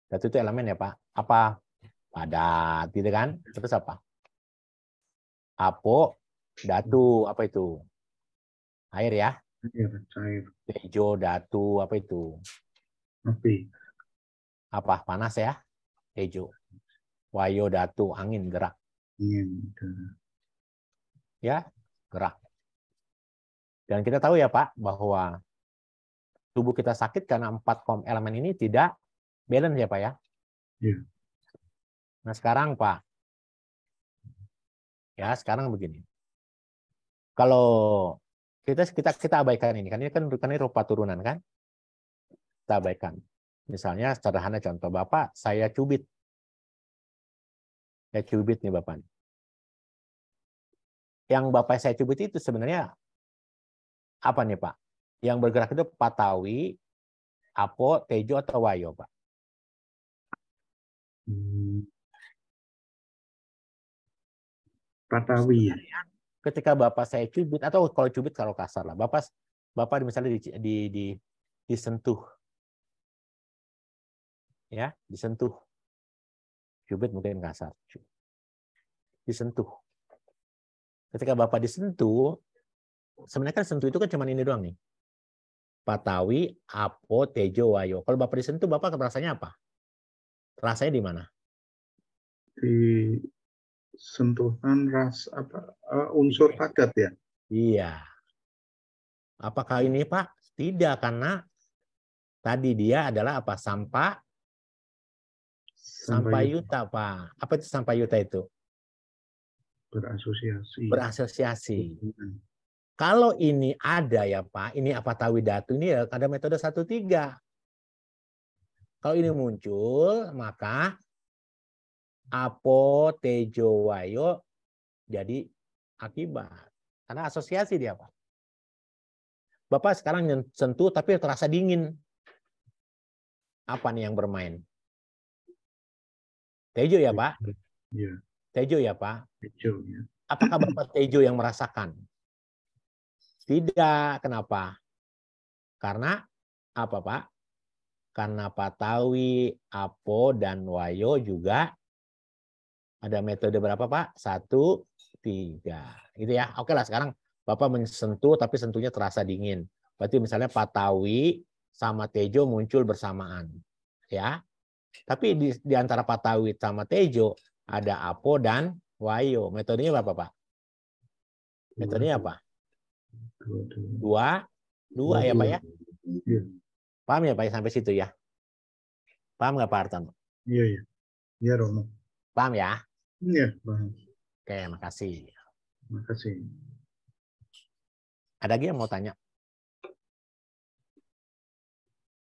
Datu itu elemen ya Pak. Apa? Padat, gitu kan? Terus apa? Apo, datu, apa itu? Air ya? Air, cair. Tejo, datu, apa itu? Api. Apa? Panas ya? Tejo. Wayo, datu, angin, gerak. Angin. Ya, gerak. Dan kita tahu ya Pak, bahwa tubuh kita sakit karena 4 elemen ini tidak balance ya Pak ya? Iya. Nah sekarang Pak, ya sekarang begini. Kalau kita abaikan ini, kan ini rupa turunan kan? Kita abaikan. Misalnya sederhana contoh, Bapak saya cubit. Saya cubit nih Bapak. Yang Bapak saya cubit itu sebenarnya apa nih Pak? Yang bergerak itu patawi, apo, tejo, atau wayo Pak? Patawi. Ketika Bapak saya cubit, atau kalau cubit kalau kasar lah, Bapak misalnya disentuh, ya, disentuh, cubit mungkin kasar, disentuh. Ketika Bapak disentuh, sebenarnya kan sentuh itu kan cuma ini doang nih, patawi, apo, tejo, wayo. Kalau Bapak disentuh, Bapak rasanya apa? Rasanya di mana? Di sentuhan unsur padat ya? Iya. Apakah ini Pak? Tidak, karena tadi dia adalah apa? Sampayuta Pak. Apa itu sampayuta itu? Berasosiasi. Berasosiasi. Kalau ini ada ya Pak, ini apa tawi datu ini ya ada metode 1-3. Kalau ini muncul, maka apo, tejo, wayo jadi akibat. Karena asosiasi dia Pak. Bapak sekarang sentuh tapi terasa dingin. Apa nih yang bermain? Tejo ya Pak? Iya. Tejo ya Pak? Tejo ya. Apakah Bapak tejo yang merasakan? Tidak. Kenapa? Karena apa Pak? Karena patawi, apo, dan wayo juga ada metode berapa Pak? 1-3. Gitu ya. Oke lah sekarang Bapak mensentuh tapi sentuhnya terasa dingin. Berarti misalnya patawi sama tejo muncul bersamaan. Ya. Tapi di antara patawi sama tejo ada apo dan wayo. Metodenya berapa Pak? Metodenya apa? Dua ya Pak ya? Iya. Paham ya Pak ya sampai situ ya? Paham nggak Pak Artan? Iya, iya. Iya, Romo. Paham ya? Iya, paham. Oke, makasih. Makasih. Ada lagi yang mau tanya?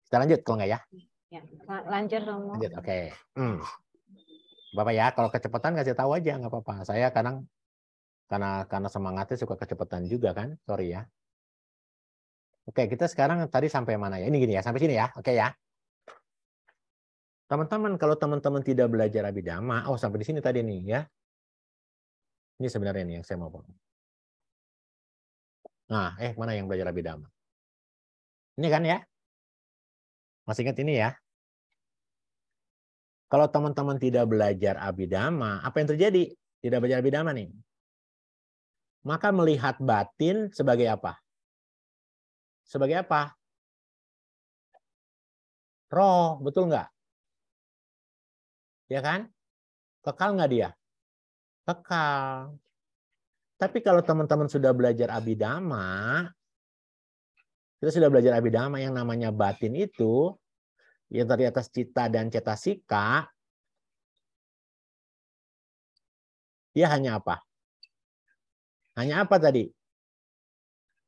Kita lanjut kalau nggak ya? Ya, lanjut Romo. Lanjut, oke. Bapak ya, kalau kecepatan kasih tahu aja nggak apa-apa. Saya kadang karena semangatnya suka kecepatan juga kan, sorry ya. Oke, kita sekarang tadi sampai mana ya? Ini gini ya, sampai sini ya, oke ya. Teman-teman, kalau teman-teman tidak belajar Abhidhamma, sampai di sini tadi nih ya. Ini sebenarnya nih yang saya mau ngomong. Nah, mana yang belajar Abhidhamma? Ini kan ya? Masih ingat ini ya? Kalau teman-teman tidak belajar abhidhamma, apa yang terjadi? Tidak belajar abhidhamma nih. Maka melihat batin sebagai apa? Sebagai apa? Roh, betul nggak? Ya kan? Kekal nggak dia? Kekal. Tapi kalau teman-teman sudah belajar abhidhamma, kita sudah belajar abhidhamma yang namanya batin itu, yang terdiri atas cita dan cetasika, dia hanya apa? Hanya apa tadi?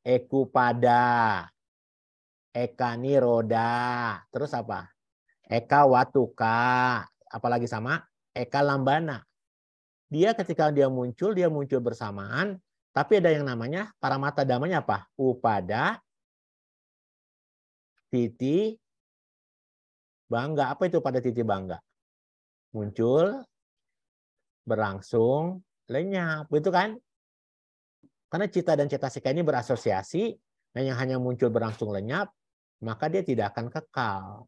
Eku pada, eka niroda, terus apa? Eka watuka, apalagi sama eka lambana. Dia ketika dia muncul bersamaan, tapi ada yang namanya paramata damanya apa? Upada, titi, bangga. Apa itu pada titi bangga? Muncul, berlangsung, lenyap, gitu kan? Karena cita dan cetasika ini berasosiasi, dan yang hanya muncul berlangsung lenyap, maka dia tidak akan kekal.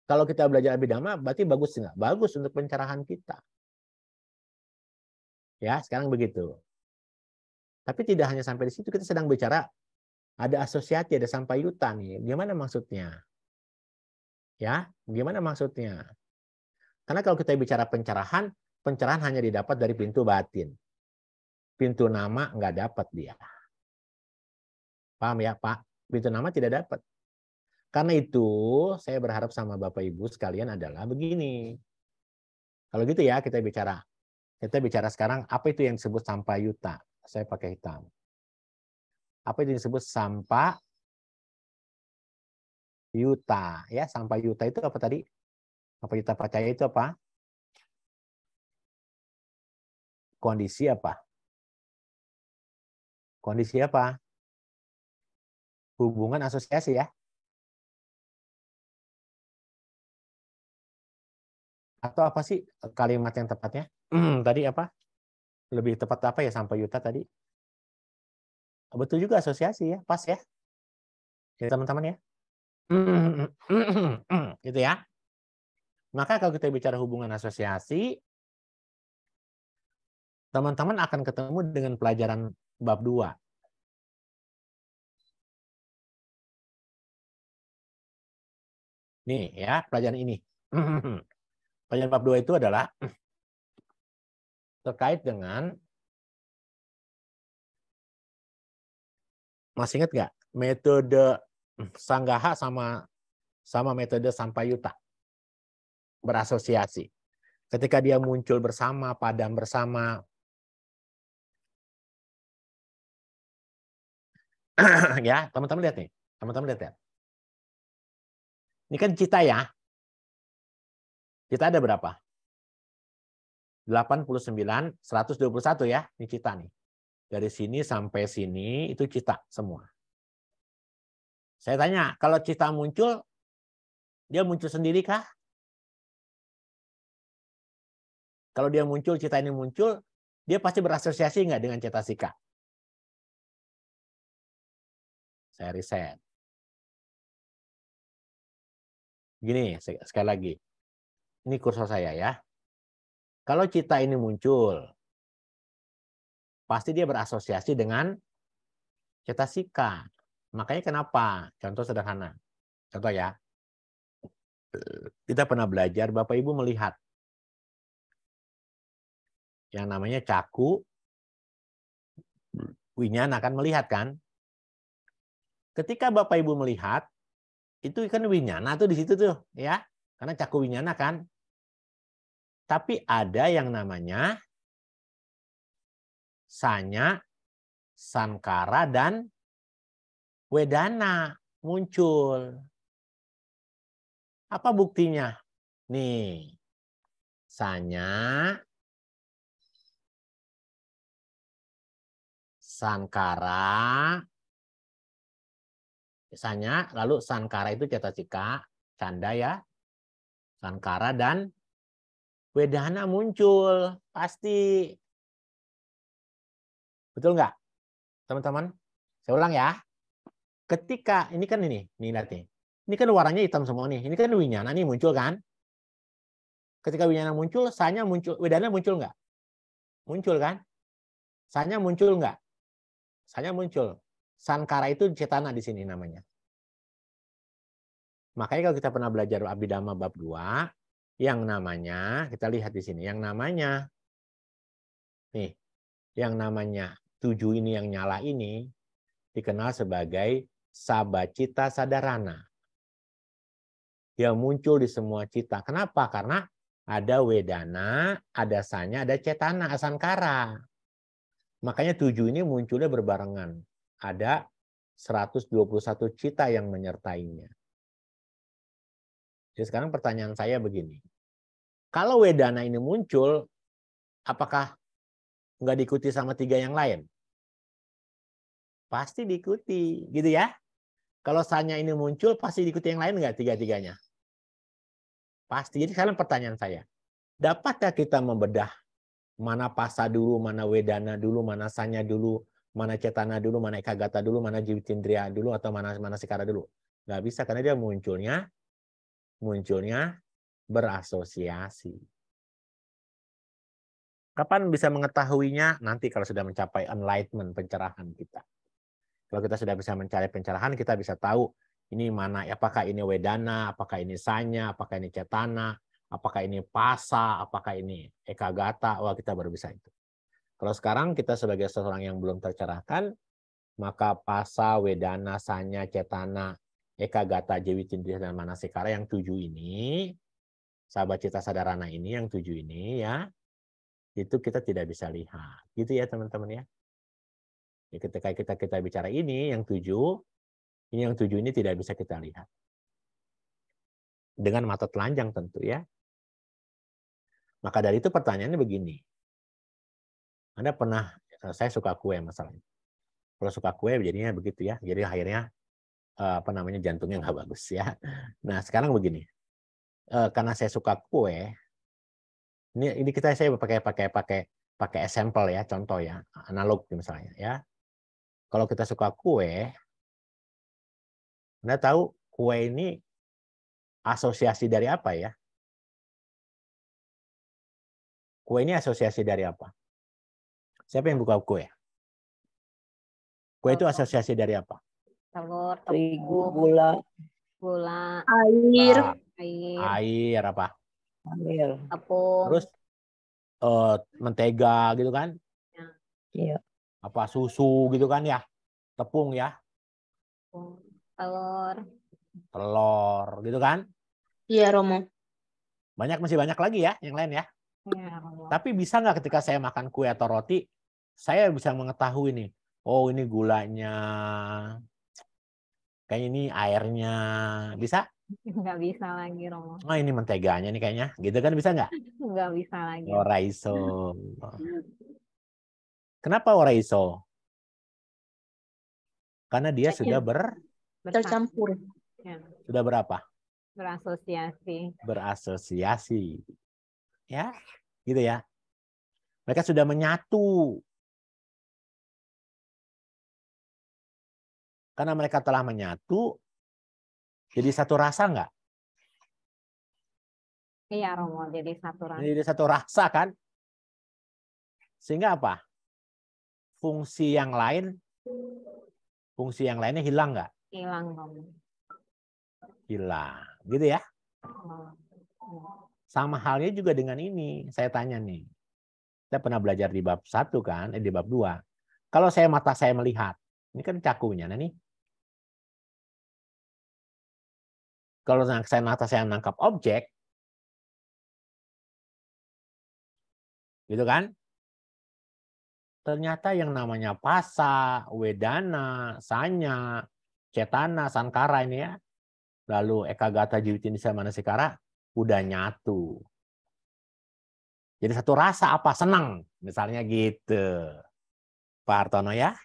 Kalau kita belajar abhidhamma, berarti bagus nggak? Bagus untuk pencerahan kita. Ya, sekarang begitu. Tapi tidak hanya sampai di situ, kita sedang bicara ada asosiasi, ada sampayuta nih. Gimana maksudnya? Ya, gimana maksudnya? Karena kalau kita bicara pencerahan, pencerahan hanya didapat dari pintu batin. Pintu nama nggak dapat dia. Paham ya, Pak? Pintu nama tidak dapat. Karena itu, saya berharap sama Bapak Ibu sekalian adalah begini. Kalau gitu ya, kita bicara sekarang apa itu yang disebut sampayuta. Saya pakai hitam. Apa itu yang disebut sampayuta? Ya, sampayuta itu apa tadi? Apa yuta pacaya itu apa? Kondisi apa? Kondisi apa? Hubungan asosiasi ya. Atau apa sih kalimat yang tepatnya? Tadi apa? Lebih tepat apa ya sampayuta tadi? Betul juga asosiasi ya, pas ya. Ya teman-teman ya. Gitu ya. Maka kalau kita bicara hubungan asosiasi, teman-teman akan ketemu dengan pelajaran bab 2. Nih ya, pelajaran ini. Pelajaran bab 2 itu adalah terkait dengan, masih ingat nggak? Metode sanggaha sama metode sampayuta. Berasosiasi. Ketika dia muncul bersama, padam bersama. Ya, teman-teman lihat nih. Teman-teman lihat ya. Ini kan cita ya. Cita ada berapa? 89, 121 ya. Ini cita nih. Dari sini sampai sini itu cita semua. Saya tanya, kalau cita muncul, dia muncul sendiri kah? Kalau dia muncul, cita ini muncul, dia pasti berasosiasi nggak dengan cetasika? Saya riset. Gini, sekali lagi. Ini kursor saya ya. Kalau cita ini muncul, pasti dia berasosiasi dengan cetasika. Makanya kenapa? Contoh sederhana. Contoh ya. Kita pernah belajar, Bapak Ibu melihat yang namanya caku, winyana akan melihat kan? Ketika Bapak Ibu melihat, itu kan winyana tuh di situ tuh, ya. Karena caku winyana kan. Tapi ada yang namanya sanya, sankara, dan wedana muncul. Apa buktinya? Nih, sanya, sankara, sanya, lalu sankara itu cetasika, canda ya, sankara dan wedana muncul, pasti. Betul nggak? Teman-teman, saya ulang ya. Ketika ini kan nih lihat nih. Ini kan warnanya hitam semua nih. Ini kan winyana nih muncul kan? Ketika winyana muncul, sanya muncul, wedana muncul nggak? Muncul kan? Sanya muncul nggak? Sanya muncul. Sankara itu cetana di sini namanya. Makanya kalau kita pernah belajar Abhidhamma bab 2, yang namanya, kita lihat di sini, yang namanya, nih, yang namanya 7 ini yang nyala ini, dikenal sebagai Sabacita Sadarana. Dia muncul di semua cita. Kenapa? Karena ada wedana, ada sanya, ada cetana, asankara. Makanya 7 ini munculnya berbarengan. Ada 121 cita yang menyertainya. Jadi sekarang pertanyaan saya begini. Kalau wedana ini muncul, apakah nggak diikuti sama 3 yang lain? Pasti diikuti, gitu ya. Kalau sanya ini muncul, pasti diikuti yang lain nggak 3-3-nya? Pasti. Jadi sekarang pertanyaan saya, dapatkah kita membedah mana pasa dulu, mana wedana dulu, mana sanya dulu, mana cetana dulu, mana ekagata dulu, mana jiwitindriya dulu, atau mana sikara dulu? Nggak bisa, karena dia munculnya berasosiasi. Kapan bisa mengetahuinya? Nanti kalau sudah mencapai enlightenment, pencerahan kita. Kalau kita sudah bisa mencari pencerahan, kita bisa tahu ini mana, apakah ini wedana, apakah ini sanya, apakah ini cetana, apakah ini pasa, apakah ini ekagata. Wah, kita baru bisa itu. Kalau sekarang kita sebagai seseorang yang belum tercerahkan, maka pasa, wedana, sanya, cetana, ekagata, jiwitindriya, dan manasikara yang 7 ini, Sabacita Sadarana ini, yang 7 ini ya, itu kita tidak bisa lihat. Gitu ya teman-teman ya. Ketika kita bicara ini, yang 7 ini tidak bisa kita lihat. Dengan mata telanjang tentu ya. Maka dari itu pertanyaannya begini. Anda pernah, saya suka kue masalahnya. Kalau suka kue jadinya begitu ya. Jadi akhirnya jantungnya nggak bagus ya. Nah sekarang begini. Karena saya suka kue, ini saya pakai sampel ya, contoh ya, analog misalnya ya. Kalau kita suka kue, Anda tahu kue ini asosiasi dari apa ya? Kue ini asosiasi dari apa? Siapa yang buka kue? Kue itu asosiasi dari apa? Telur, terigu, tepung, gula, gula, air apa? air. tepung. Terus mentega gitu kan? Iya. Apa susu gitu kan ya? Tepung ya? Telur gitu kan? Iya, Romo. Masih banyak lagi ya yang lain ya. Ya, Tapi bisa nggak ketika saya makan kue atau roti, saya bisa mengetahui nih, oh ini gulanya, kayak ini airnya, bisa? nggak bisa lagi, Romo. Oh ini menteganya nih kayaknya, gitu kan bisa nggak? Nggak bisa lagi. Ora iso. Kenapa ora iso? Karena dia sudah tercampur. Ya. Sudah berapa? Berasosiasi. Berasosiasi. Ya, gitu ya. Mereka sudah menyatu. Karena mereka telah menyatu, jadi satu rasa nggak? Iya, Romo, jadi satu rasa. Jadi satu rasa kan? Sehingga apa? Fungsi yang lainnya hilang nggak? Hilang, Romo. Hilang, gitu ya. Sama halnya juga dengan ini. Saya tanya nih. Kita pernah belajar di bab 1 kan, di bab 2. Kalau mata saya melihat, ini kan cakunya, nah nih. Kalau mata saya menangkap objek, gitu kan? Ternyata yang namanya pasa, wedana, sanya, cetana, sankara ini ya, lalu ekagata, jiwitindriya, manasikara, udah nyatu. Jadi satu rasa apa? Senang, misalnya gitu. Pak Hartono ya.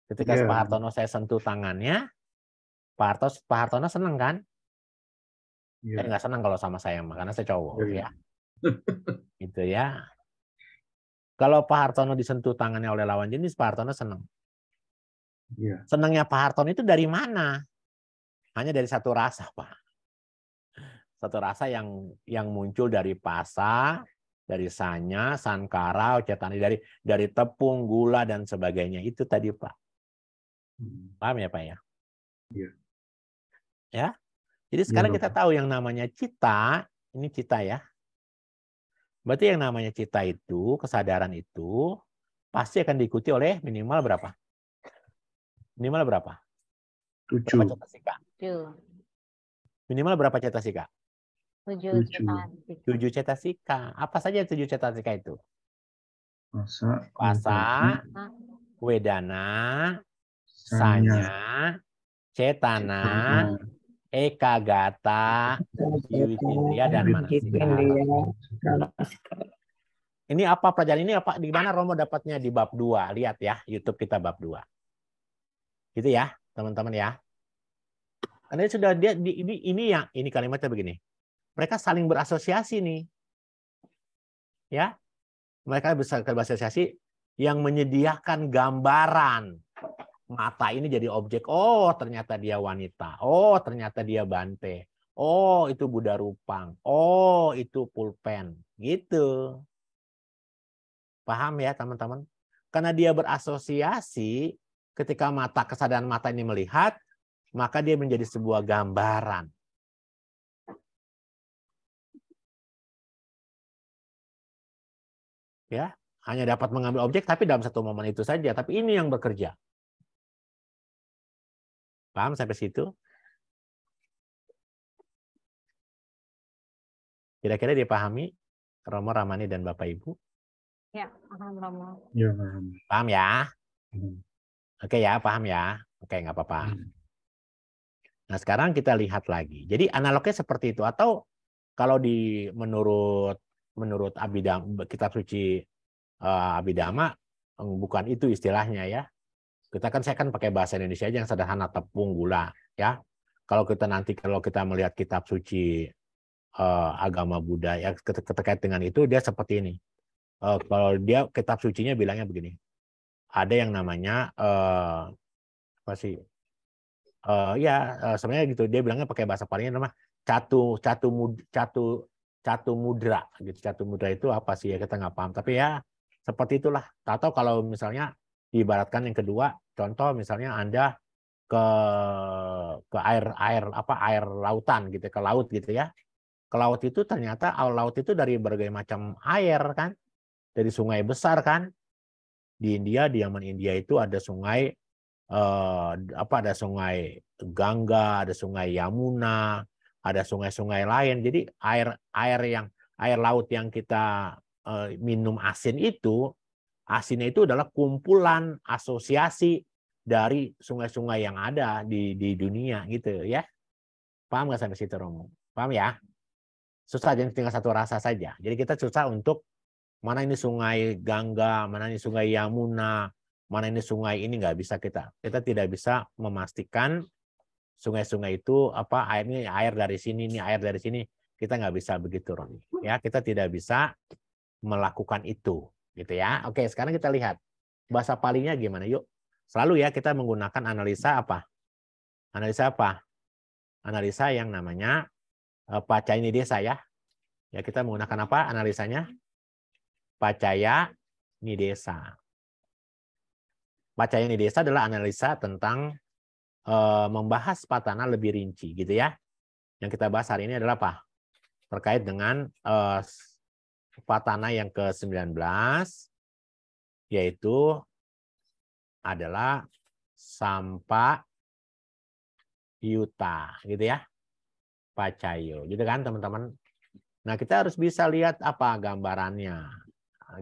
Ketika Pak Hartono saya sentuh tangannya, Pak Hartono senang kan? Saya nggak senang kalau sama saya, karena saya cowok ya. Gitu ya. Kalau Pak Hartono disentuh tangannya oleh lawan jenis, Pak Hartono senang. Iya. Senangnya Pak Hartono itu dari mana? Hanya dari satu rasa, Pak. Satu rasa yang muncul dari pasa, dari sanya, sankara, cetani, dari tepung, gula dan sebagainya itu tadi, Pak. Paham ya, Pak ya? Iya. Ya. Jadi sekarang kita tahu yang namanya cita, ini cita ya. Berarti yang namanya cita itu, kesadaran itu pasti akan diikuti oleh minimal berapa? Minimal berapa? 7. Berapa cetasika? 7. Minimal berapa cetasika? 7 7. 7 cetasika. Apa saja 7 cetasika itu? Pasa, wedana, sanya, sanya, cetana, ekagata, wiwitindriya, dan manasika. Ini apa pelajaran ini? Apa di mana Romo dapatnya? Di bab 2. Lihat ya, YouTube kita bab 2. Gitu ya, teman-teman ya. Karena sudah dia ini kalimatnya begini. Mereka saling berasosiasi nih. Ya. Mereka bisa berasosiasi yang menyediakan gambaran. Mata ini jadi objek. Oh, ternyata dia wanita. Oh, ternyata dia bante. Oh, itu Buddha Rupang. Oh, itu pulpen. Gitu. Paham ya, teman-teman? Karena dia berasosiasi, ketika kesadaran mata ini melihat, maka dia menjadi sebuah gambaran. Ya, hanya dapat mengambil objek, tapi dalam satu momen itu saja. Tapi ini yang bekerja. Paham sampai situ? Kira-kira dipahami Romo, Ramani, dan Bapak Ibu? Ya, paham Romo. Ya, paham. Paham ya? Oke ya, paham ya? Oke, nggak apa-apa. Nah, sekarang kita lihat lagi. Jadi analognya seperti itu. Atau kalau menurut Abhidhamma, kitab suci Abhidhamma, bukan itu istilahnya ya. Saya kan pakai bahasa Indonesia aja yang sederhana, tepung, gula. Ya. Kalau kita melihat kitab suci agama Buddha ya terkait dengan itu, dia seperti ini. Kalau dia kitab sucinya bilangnya begini, ada yang namanya apa sih? Sebenarnya gitu, dia bilangnya pakai bahasa palingnya nama catu mudra gitu. Catu mudra itu apa sih ya, kita nggak paham, tapi ya seperti itulah. Atau kalau misalnya diibaratkan yang kedua, contoh misalnya Anda ke air lautan gitu, ke laut gitu ya. Ke laut itu ternyata laut itu dari berbagai macam air kan, dari sungai besar kan. Di Yaman India itu ada sungai ada sungai Gangga, ada sungai Yamuna, ada sungai-sungai lain. Jadi air laut yang kita minum asinnya itu adalah kumpulan asosiasi dari sungai-sungai yang ada di dunia gitu ya. Paham nggak sampai situ, Romo? Paham ya? Susah, jadi tinggal satu rasa saja. Jadi kita susah untuk mana ini sungai Gangga, mana ini sungai Yamuna, mana ini sungai ini, nggak bisa kita. Kita tidak bisa memastikan sungai-sungai itu apa airnya, air dari sini, ini air dari sini. Kita nggak bisa begitu, Ron. Ya, kita tidak bisa melakukan itu, gitu ya. Oke, sekarang kita lihat bahasa palingnya gimana. Yuk, selalu ya kita menggunakan analisa apa? Analisa apa? Analisa yang namanya Pacaya Desa ya. Ya, kita menggunakan apa analisanya? Pacaya Nidesa. Pacaya Nidesa adalah analisa tentang membahas patana lebih rinci gitu ya. Yang kita bahas hari ini adalah apa? Terkait dengan patana yang ke-19, yaitu adalah Sampa Yuta gitu ya. Pacayo gitu kan teman-teman. Nah, kita harus bisa lihat apa gambarannya.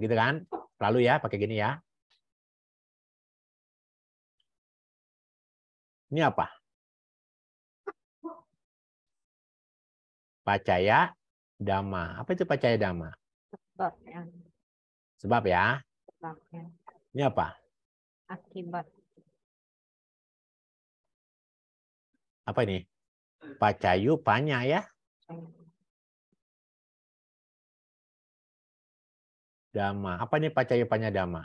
Gitu kan? Lalu ya pakai gini ya. Ini apa? Pacaya Dhamma. Apa itu Pacaya Dhamma? Sebab ya. Sebab ya. Sebab ya. Ini apa? Akibat. Apa ini? Pacayu Panya ya. Dama. Apa ini pacayupanya dama?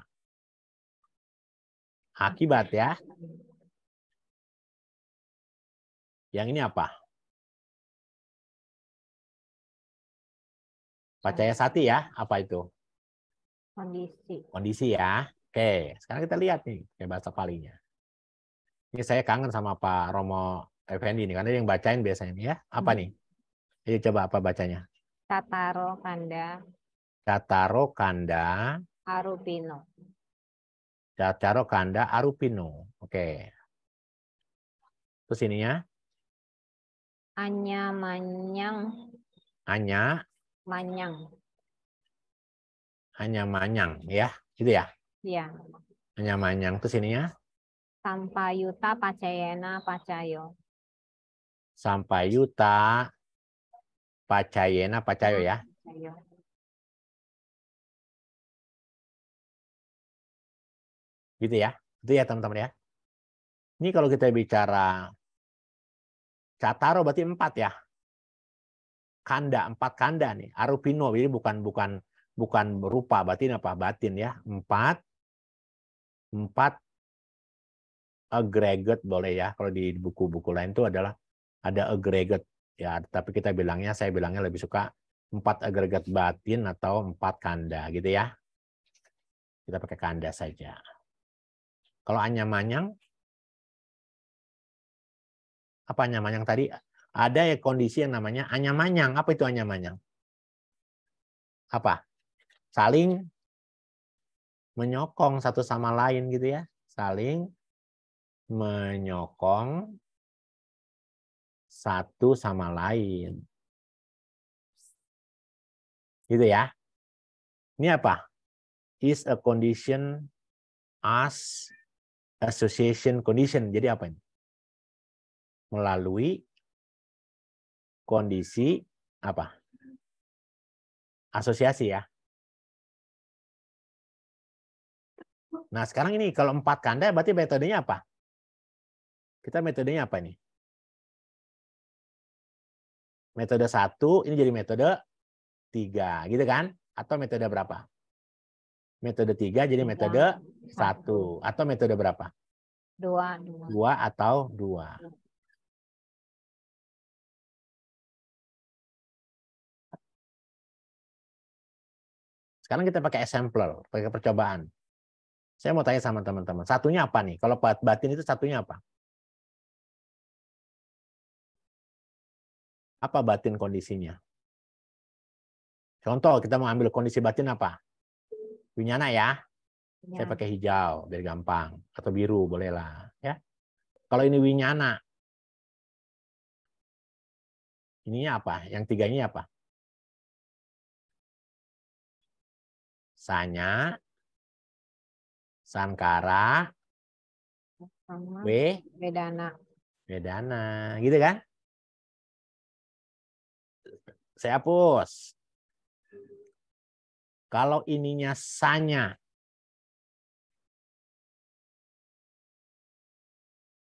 Akibat ya. Yang ini apa? Pacaya sati ya. Apa itu? Kondisi. Kondisi ya. Oke, sekarang kita lihat nih kayak bahasa Palinya. Ini saya kangen sama Pak Romo Effendi nih, karena yang bacain biasanya nih ya. Apa nih? Ayo coba apa bacanya? Cataro Kanda Cataro Kanda Arupino. Cataro Kanda Arupino. Oke. Terus ininya? Anya Manyang. Anya Manyang. Hanya Manyang ya. Gitu ya. Ya. Hanya Manyang. Terus ininya? Sampayuta Pacayena Pacayo. Sampai Yuta Pacayena Pacayo ya. Pacayo. Gitu ya. Itu ya teman-teman ya. Ini kalau kita bicara Cataro berarti 4 ya. Kanda, 4 kanda nih. Arupino jadi bukan berupa batin apa batin ya. 4 aggregate boleh ya. Kalau di buku-buku lain itu adalah ada aggregate ya. Tapi saya bilangnya lebih suka 4 agregat batin atau 4 kanda gitu ya. Kita pakai kanda saja. Kalau anyamanyang, apa anyamanyang tadi? Ada ya kondisi yang namanya anyamanyang. Apa itu anyamanyang? Apa? Saling menyokong satu sama lain gitu ya. Saling menyokong satu sama lain. Gitu ya. Ini apa? Is a condition as association condition. Jadi apa ini? Melalui kondisi apa? Asosiasi ya. Nah, sekarang ini kalau 4 kanda berarti metodenya apa? Kita metodenya apa ini? Metode 1 ini jadi metode 3, gitu kan? Atau metode berapa? Metode 3 jadi metode 1. Atau metode berapa? 2. 2 atau 2. Sekarang kita pakai exemplar, pakai percobaan. Saya mau tanya sama teman-teman, satunya apa nih? Kalau batin itu satunya apa? Apa batin kondisinya? Contoh, kita mau ambil kondisi batin apa? Winyana ya. Saya pakai hijau, biar gampang. Atau biru, bolehlah. Ya. Kalau ini winyana, ininya apa? Yang tiganya apa? Sanya, Sankara, Wedana. Wedana. Gitu kan? Saya hapus. Kalau ininya sanya,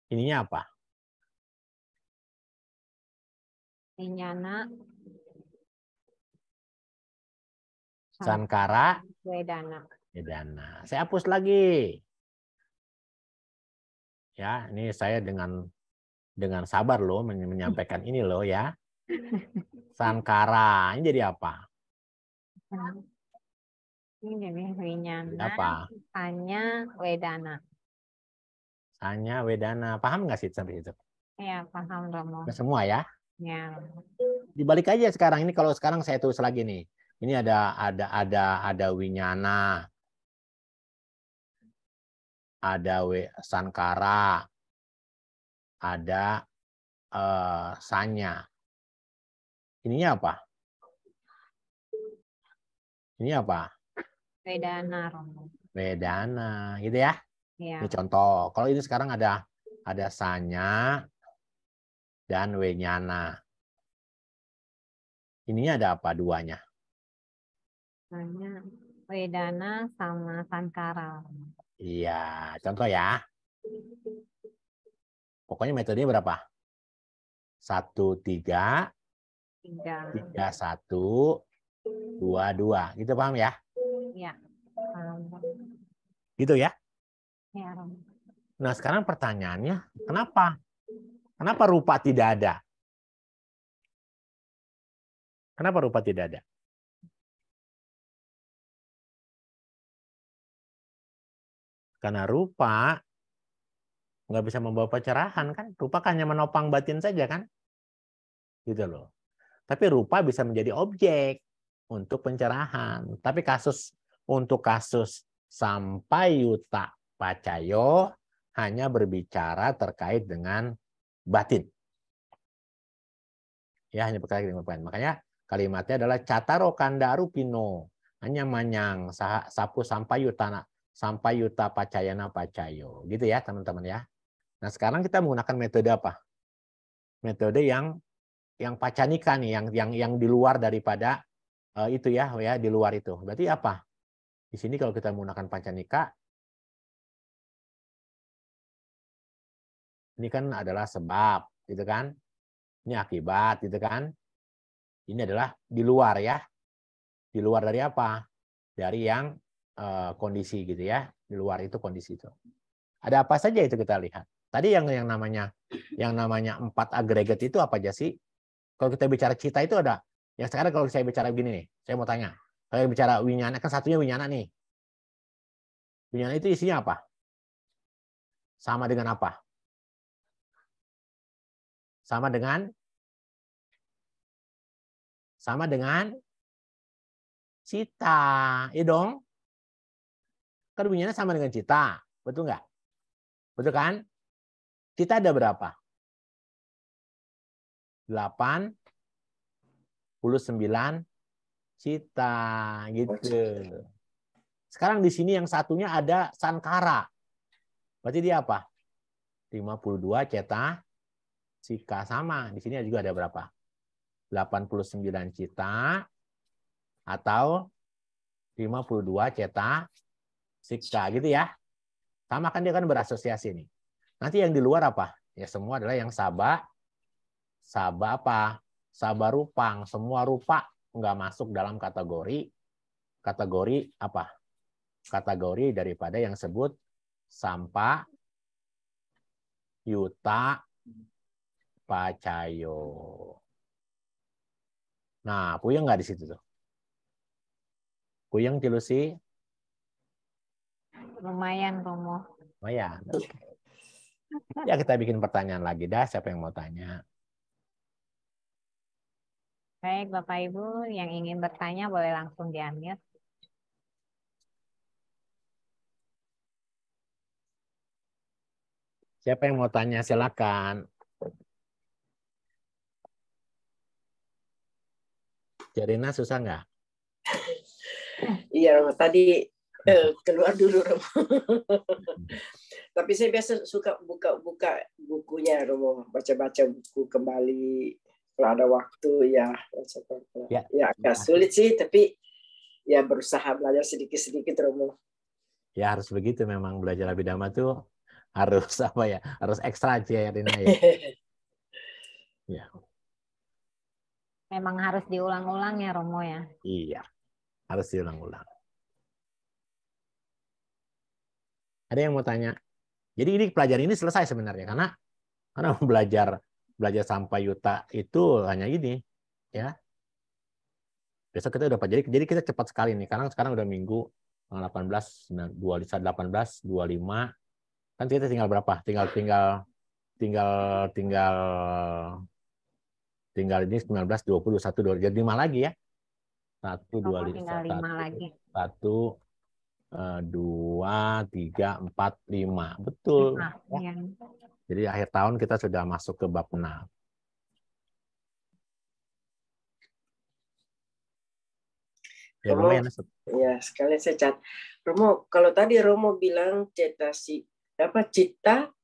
ininya apa? Winyana. Sankara, Wedana. Wedana. Saya hapus lagi. Ya, ini saya dengan sabar loh menyampaikan ini loh ya. Sankara, ini jadi apa? Ini jadi winyana. Apa? Sanya Wedana. Sanya Wedana. Paham nggak sih sampai itu? Ya, paham Romo. Semua ya? Ya. Dibalik aja sekarang ini, kalau sekarang saya tulis lagi nih. Ini ada winyana. Ada Sankara. Ada Sanya. Ininya apa? Ini apa? Wedana Romo. Wedana, gitu ya? Ya. Ini contoh. Kalau ini sekarang ada Sanya dan Wenyana. Ininya ada apa duanya? Sanya Wedana sama Sankara. Iya, contoh ya. Pokoknya metodenya berapa? 1, 3, 3, 1, 2, 2. Gitu paham ya? Ya. Gitu ya. Ya, Romo. Nah, sekarang pertanyaannya, kenapa? Kenapa rupa tidak ada? Kenapa rupa tidak ada? Karena rupa nggak bisa membawa pencerahan kan? Rupa kan hanya menopang batin saja kan? Gitu loh. Tapi rupa bisa menjadi objek untuk pencerahan. Tapi untuk kasus Sampayuta Pacayo hanya berbicara terkait dengan batin. Ya, hanya berkait dengan batin. Makanya kalimatnya adalah Cataro Kandaru Pino. Hanya manyang sapu Sampayuta Pacayana Pacayo. Gitu ya, teman-teman ya. Nah, sekarang kita menggunakan metode apa? Metode yang pacanika nih, yang di luar daripada itu ya, di luar itu. Berarti apa? Di sini kalau kita menggunakan pacanika, ini kan adalah sebab, gitu kan? Ini akibat, gitu kan? Ini adalah di luar ya. Di luar dari apa? Dari yang kondisi gitu ya. Di luar itu kondisi itu. Ada apa saja itu kita lihat. Tadi yang namanya 4 agregat itu apa aja sih? Kalau kita bicara cita itu ada. Yang sekarang kalau saya bicara begini nih, saya mau tanya. Kalau bicara winyana, kan satunya winyana nih. Winyana itu isinya apa? Sama dengan apa? Sama dengan cita. Iya dong. Kan winyana sama dengan cita. Betul nggak? Betul kan? Cita ada berapa? 89 cita gitu. Sekarang di sini yang satunya ada sankara. Berarti dia apa? 52 ceta sika sama. Di sini juga ada berapa? 89 cita atau 52 ceta sika gitu ya. Sama kan dia kan berasosiasi nih. Nanti yang di luar apa? Ya semua adalah yang saba apa? Saba rupang. Semua rupa nggak masuk dalam kategori apa? Kategori daripada yang sebut Sampa Yuta Pacayo. Nah, puyeng nggak di situ tuh? Puyeng Cilusi? Lumayan, Romo. Lumayan. Ya kita bikin pertanyaan lagi dah. Siapa yang mau tanya? Baik, Bapak Ibu yang ingin bertanya boleh langsung di-unmute. Siapa yang mau tanya silakan. Jarina susah nggak? Iya, Romo. Tadi keluar dulu, Romo. Tapi saya biasa suka buka bukunya, Romo. Baca-baca buku kembali kalau ada waktu ya. Ya agak sulit sih, tapi ya berusaha belajar sedikit-sedikit, Romo. Ya harus begitu memang, belajar Abhidhamma tuh harus apa ya? Harus ekstra aja ya, Rina ya. Ya. Memang harus diulang-ulang ya, Romo ya. Iya. Harus diulang-ulang. Ada yang mau tanya? Jadi ini pelajaran ini selesai sebenarnya karena belajar Sampayuta itu hanya ini ya. Besok kita udah jadi kita cepat sekali nih karena sekarang udah Minggu 18 18 25 kan kita tinggal berapa? Tinggal ini 19 20 1 2 jadi 5 lagi ya. 1 2 tinggal 5 lagi. 1 2 3 4 5. Betul. Ya. Jadi akhir tahun kita sudah masuk ke bab 6. Ya, Romo, lumayan. Ya, sekalian saya cat. Romo, kalau tadi Romo bilang cita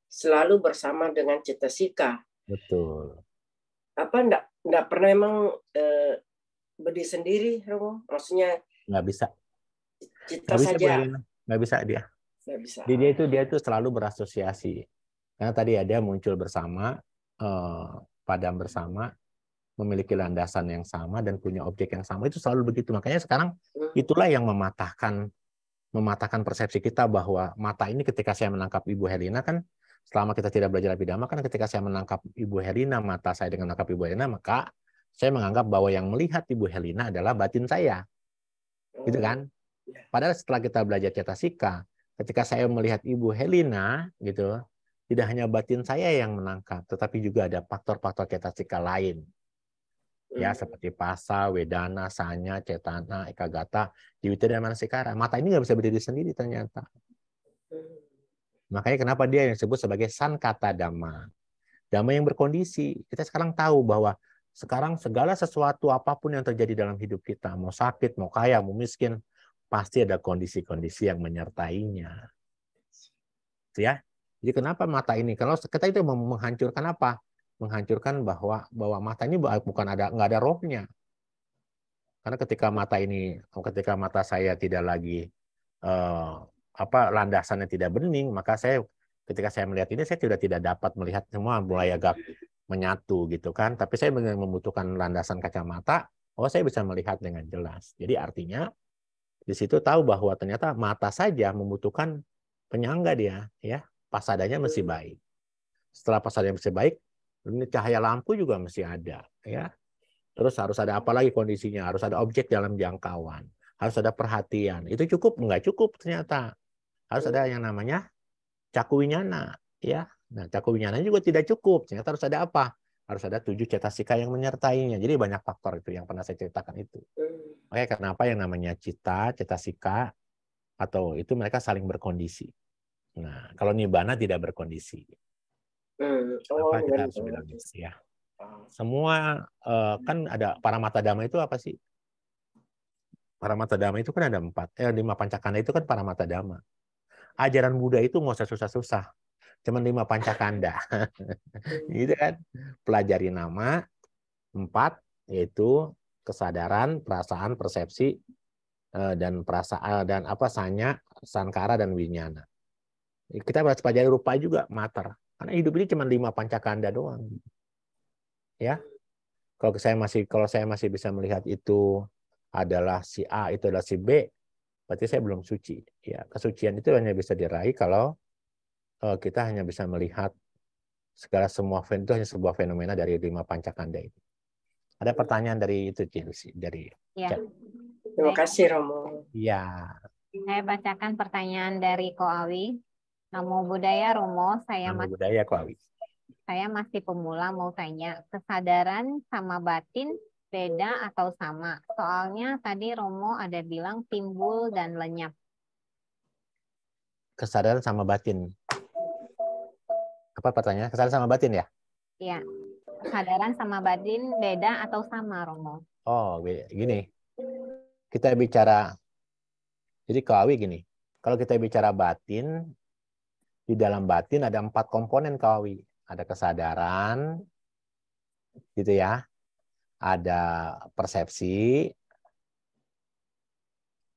selalu bersama dengan cetasika. Betul. Apa enggak pernah emang berdiri sendiri, Romo? Maksudnya nggak bisa. Cita saja. Nggak bisa dia. Nggak bisa. Dia itu selalu berasosiasi. Karena tadi ada muncul bersama, padam bersama, memiliki landasan yang sama dan punya objek yang sama, itu selalu begitu. Makanya sekarang itulah yang mematahkan persepsi kita bahwa mata ini ketika saya menangkap Ibu Herlina kan, selama kita tidak belajar abhidhamma kan, ketika saya menangkap Ibu Herlina, mata saya dengan menangkap Ibu Herlina, maka saya menganggap bahwa yang melihat Ibu Herlina adalah batin saya. Gitu kan? Padahal setelah kita belajar cetasika, ketika saya melihat Ibu Herlina, gitu, tidak hanya batin saya yang menangkap, tetapi juga ada faktor-faktor cetasika lain. Ya, seperti pasa, wedana, sanya, cetana, ekagata, diwita, dan manasikara. Mata ini nggak bisa berdiri sendiri ternyata. Makanya kenapa dia yang disebut sebagai sankata dhamma. Dhamma yang berkondisi. Kita sekarang tahu bahwa sekarang segala sesuatu apapun yang terjadi dalam hidup kita, mau sakit, mau kaya, mau miskin, pasti ada kondisi-kondisi yang menyertainya. Ya. Jadi kenapa mata ini? Kalau kita itu menghancurkan apa? Menghancurkan bahwa mata ini bukan nggak ada rohnya. Karena ketika mata saya tidak lagi landasannya tidak bening, maka ketika saya melihat ini saya tidak dapat melihat semua, mulai agak menyatu gitu kan. Tapi saya membutuhkan landasan kacamata, saya bisa melihat dengan jelas. Jadi artinya di situ tahu bahwa ternyata mata saja membutuhkan penyangga dia, ya. Pasadanya mesti baik. Setelah pasadanya mesti baik, cahaya lampu juga mesti ada, ya. Terus harus ada apa lagi kondisinya? Harus ada objek dalam jangkauan. Harus ada perhatian. Itu cukup? Enggak cukup ternyata. Harus ada yang namanya cakuwinyana, ya. Nah, cakuwinyana juga tidak cukup. Ternyata harus ada apa? Harus ada 7 cetasika yang menyertainya. Jadi banyak faktor itu yang pernah saya ceritakan itu. Makanya kenapa yang namanya cita, cetasika, atau itu mereka saling berkondisi. Nah, kalau nibbana tidak berkondisi. Apa kita harus bilang ya? Semua kan ada paramata dhamma itu apa sih? Paramata dhamma itu kan ada 5 pancakanda itu kan paramata dhamma. Ajaran Buddha itu nggak usah susah-susah. Cuman 5 pancakanda. Gitu kan. Pelajari nama 4 yaitu kesadaran, perasaan, persepsi dan sanya, sankara dan winyana. Kita harus pelajari rupa juga, mater. Karena hidup ini cuma 5 pancakanda doang. Ya. Kalau saya masih bisa melihat itu adalah si A, itu adalah si B, berarti saya belum suci. Ya, kesucian itu hanya bisa diraih kalau kita hanya bisa melihat semua itu hanya sebuah fenomena dari 5 pancakanda itu. Ada pertanyaan dari itu, dari ya. Terima kasih, Romo. Iya. Saya bacakan pertanyaan dari Ko Awi. Namo Buddhaya, Romo. Namo Buddhaya, Ko Awi. Saya masih pemula, mau tanya, kesadaran sama batin beda atau sama? Soalnya tadi Romo ada bilang timbul dan lenyap. Kesadaran sama batin. Apa pertanyaannya? Kesadaran sama batin ya? Iya. Kesadaran sama batin beda atau sama, Romo? Oh, gini. Kita bicara, jadi Kawi gini. Kalau kita bicara batin, di dalam batin ada 4 komponen Kawi. Ada kesadaran, gitu ya. Ada persepsi,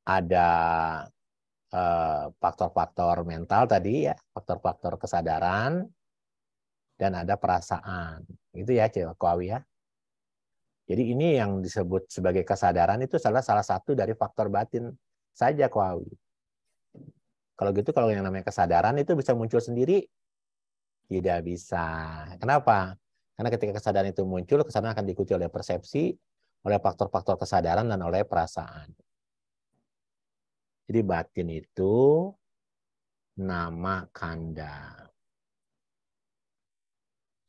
ada faktor-faktor mental tadi ya, faktor-faktor kesadaran, dan ada perasaan. Itu ya, Kawi ya. Jadi ini yang disebut sebagai kesadaran itu salah satu dari faktor batin saja, Kawi. Kalau gitu, kalau yang namanya kesadaran itu bisa muncul sendiri? Tidak bisa. Kenapa? Karena ketika kesadaran itu muncul, kesadaran akan diikuti oleh persepsi, oleh faktor-faktor kesadaran, dan oleh perasaan. Jadi batin itu nama kanda.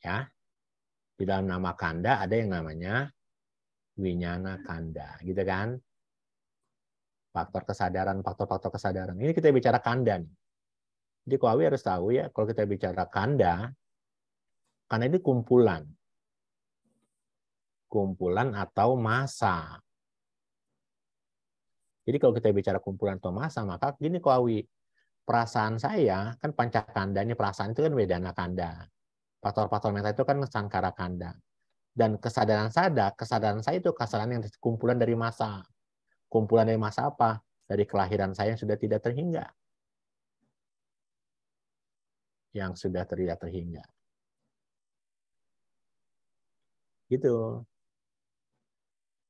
Ya. Di dalam nama kanda ada yang namanya winyana kanda. Gitu kan? Faktor kesadaran, faktor-faktor kesadaran. Ini kita bicara kanda nih. Jadi Kawi harus tahu ya, kalau kita bicara kanda ini kumpulan. Kumpulan atau massa. Jadi kalau kita bicara kumpulan atau massa, maka gini Kawi, perasaan saya, kan pancakanda, ini perasaan itu kan wedana kanda. Faktor-faktor mental itu kan sankara kanda. Dan kesadaran saya itu kesadaran yang kumpulan dari massa. Kumpulan dari massa apa? Dari kelahiran saya yang sudah tidak terhingga. Yang sudah tidak terhingga. Gitu.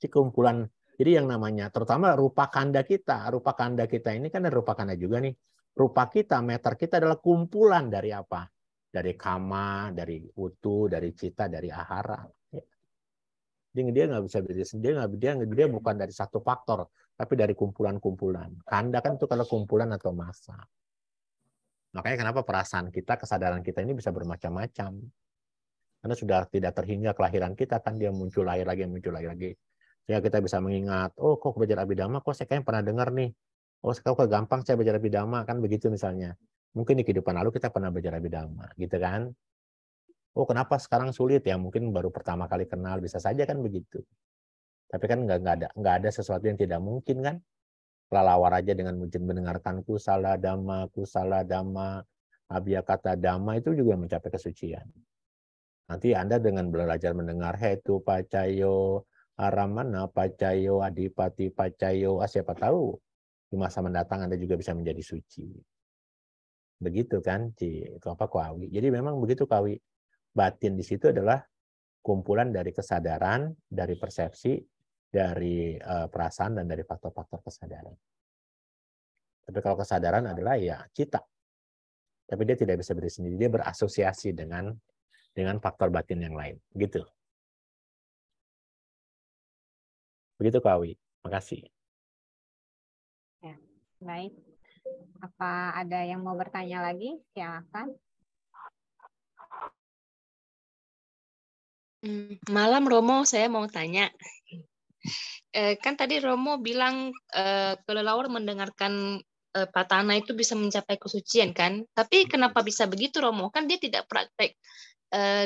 Kumpulan. Jadi yang namanya, terutama rupa kanda kita ini kan ada rupa kanda juga nih. Rupa kita, meter kita adalah kumpulan dari apa? Dari kama, dari utu, dari cita, dari ahara. Dia nggak bisa dia bukan dari satu faktor, tapi dari kumpulan-kumpulan. Kanda kan itu kalau kumpulan atau massa. Makanya kenapa perasaan kita, kesadaran kita ini bisa bermacam-macam. Karena sudah tidak terhingga kelahiran kita, kan dia muncul lahir lagi. Sehingga kita bisa mengingat, oh kok belajar Abhidhamma, kok saya kayaknya pernah dengar nih. Oh kok gampang saya belajar Abhidhamma, kan begitu misalnya. Mungkin di kehidupan lalu kita pernah belajar Abhidhamma, gitu kan. Oh kenapa sekarang sulit ya? Mungkin baru pertama kali kenal, bisa saja kan begitu. Tapi kan nggak ada sesuatu yang tidak mungkin kan. Kelelawar aja dengan mendengarkan kusala dhamma, abhyakata dhamma itu juga mencapai kesucian. Nanti Anda dengan belajar mendengar hetu pacayo, aramana pacayo, adipati pacayo, siapa tahu di masa mendatang Anda juga bisa menjadi suci. Begitu kan, itu apa Kawi. Jadi memang begitu Kawi. Batin di situ adalah kumpulan dari kesadaran, dari persepsi, dari perasaan, dan dari faktor-faktor kesadaran. Tapi kalau kesadaran adalah ya cita. Tapi dia tidak bisa berdiri sendiri, dia berasosiasi dengan faktor batin yang lain. Gitu. Begitu Kak Awi. Makasih. Ya, baik. Apa ada yang mau bertanya lagi? Silakan. Malam Romo, saya mau tanya. Kan tadi Romo bilang kelelawar mendengarkan patana itu bisa mencapai kesucian kan? Tapi kenapa bisa begitu Romo? Kan dia tidak praktek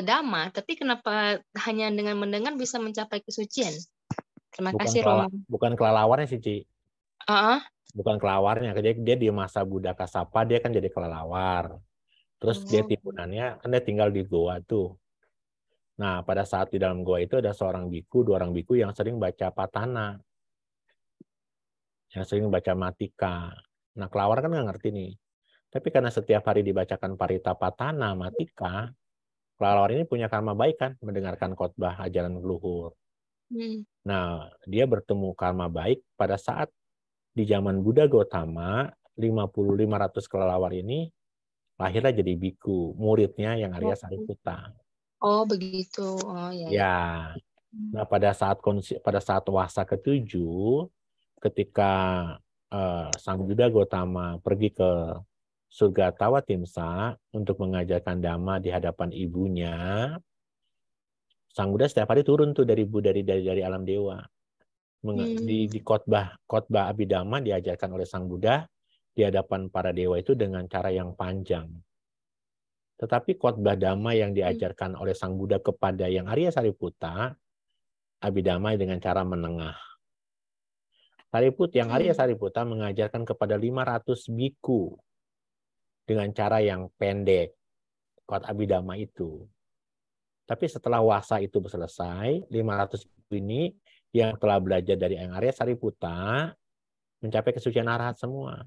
dhamma, tapi kenapa hanya dengan mendengar bisa mencapai kesucian? Terima kasih Romo. Bukan kelelawarnya sih, Ci. Bukan kelawarnya. Dia di masa Buddha Kasapa dia kan jadi kelelawar. Terus dia timbulannya kan dia tinggal di goa tuh. Nah, pada saat di dalam goa itu ada seorang biku, 2 orang biku yang sering baca patana. Yang sering baca matika. Nah, kelelawar kan nggak ngerti nih. Tapi karena setiap hari dibacakan parita patana, matika, kelelawar ini punya karma baik kan, mendengarkan khotbah ajaran leluhur. Nah, dia bertemu karma baik pada saat di zaman Buddha Gautama, 500 kelelawar ini lahirlah jadi biku, muridnya yang Arya Sariputta. Oh, begitu. Oh, ya. Ya. Nah, pada saat wasa ke-7, ketika Sang Buddha Gautama pergi ke surga Tawatimsa untuk mengajarkan dhamma di hadapan ibunya, Sang Buddha setiap hari turun tuh dari alam dewa. Di khotbah Abhidhamma diajarkan oleh Sang Buddha di hadapan para dewa itu dengan cara yang panjang. Tetapi khotbah dhamma yang diajarkan oleh Sang Buddha kepada yang Arya Sariputta, Abhidhamma dengan cara menengah. Yang Arya Sariputta mengajarkan kepada 500 biku dengan cara yang pendek, khotbah Abhidhamma itu. Tapi setelah wasa itu selesai, 500 biku ini yang telah belajar dari yang Arya Sariputta mencapai kesucian arahat semua.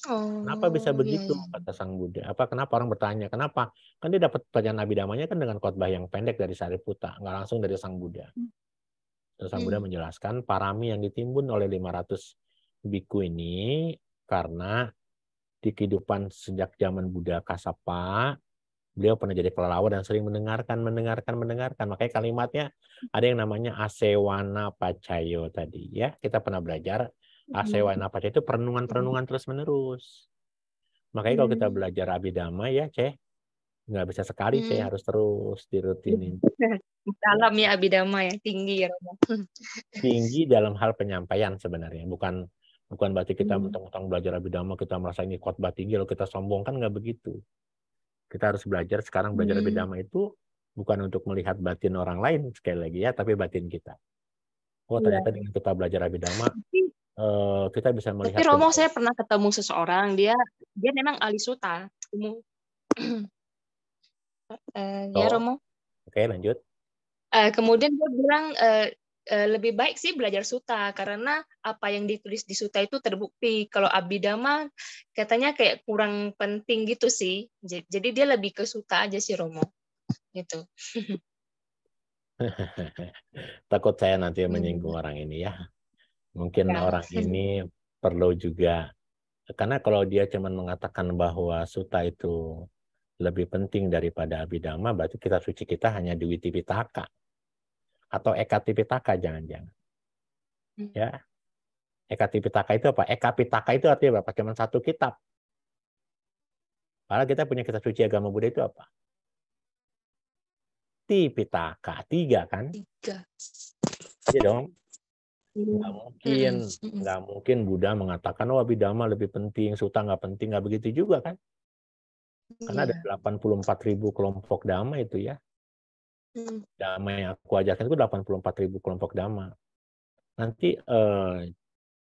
Kenapa bisa begitu? Kata Sang Buddha. Kenapa orang bertanya? Kenapa? Kan dia dapat pelajaran Abhidhammanya kan dengan khotbah yang pendek dari Sariputta, nggak langsung dari Sang Buddha. Terus Sang Buddha menjelaskan parami yang ditimbun oleh 500 biku ini karena di kehidupan sejak zaman Buddha Kasapa, beliau pernah jadi kelelawar dan sering mendengarkan. Makanya kalimatnya ada yang namanya asewana pacayo tadi. Ya, kita pernah belajar asewana pacayo itu perenungan terus-menerus. Makanya kalau kita belajar Abhidhamma ya, nggak bisa sekali, harus terus dirutinin. Dalam ya Abhidhamma ya, tinggi ya. Tinggi dalam hal penyampaian sebenarnya, bukan berarti kita mentang-mentang belajar Abhidhamma kita merasa ini khotbah tinggi lalu kita sombong, kan nggak begitu. Kita harus belajar sekarang belajar Abhidhamma itu bukan untuk melihat batin orang lain sekali lagi ya, tapi batin kita. Oh ternyata dengan kita belajar Abhidhamma kita bisa melihat. Tapi Romo, saya pernah ketemu seseorang, dia memang ahli sutta. Ya Romo. Oke, lanjut. Kemudian dia bilang lebih baik sih belajar sutta karena apa yang ditulis di sutta itu terbukti. Kalau Abhidhamma katanya kayak kurang penting gitu sih. Jadi dia lebih ke sutta aja sih Romo. Gitu. Takut saya nanti menyinggung orang ini ya. Mungkin Ya. orang ini perlu juga, karena kalau dia cuma mengatakan bahwa suta itu lebih penting daripada abhidhamma, berarti kita suci kita hanya di Witipitaka atau Eka Tipitaka, jangan-jangan. Ya, Eka Tipitaka itu apa? Eka Pitaka itu artinya apa? Cuma satu kitab. Padahal kita punya kitab suci agama Buddha itu apa? Tipitaka, 3 kan? 3. Iya dong. Nggak mungkin Buddha mengatakan oh abhidhamma lebih penting, suta nggak penting, nggak begitu juga kan? Karena ada 84.000 kelompok dhamma itu ya. Dhamma yang aku ajarkan itu 84.000 kelompok dhamma. Nanti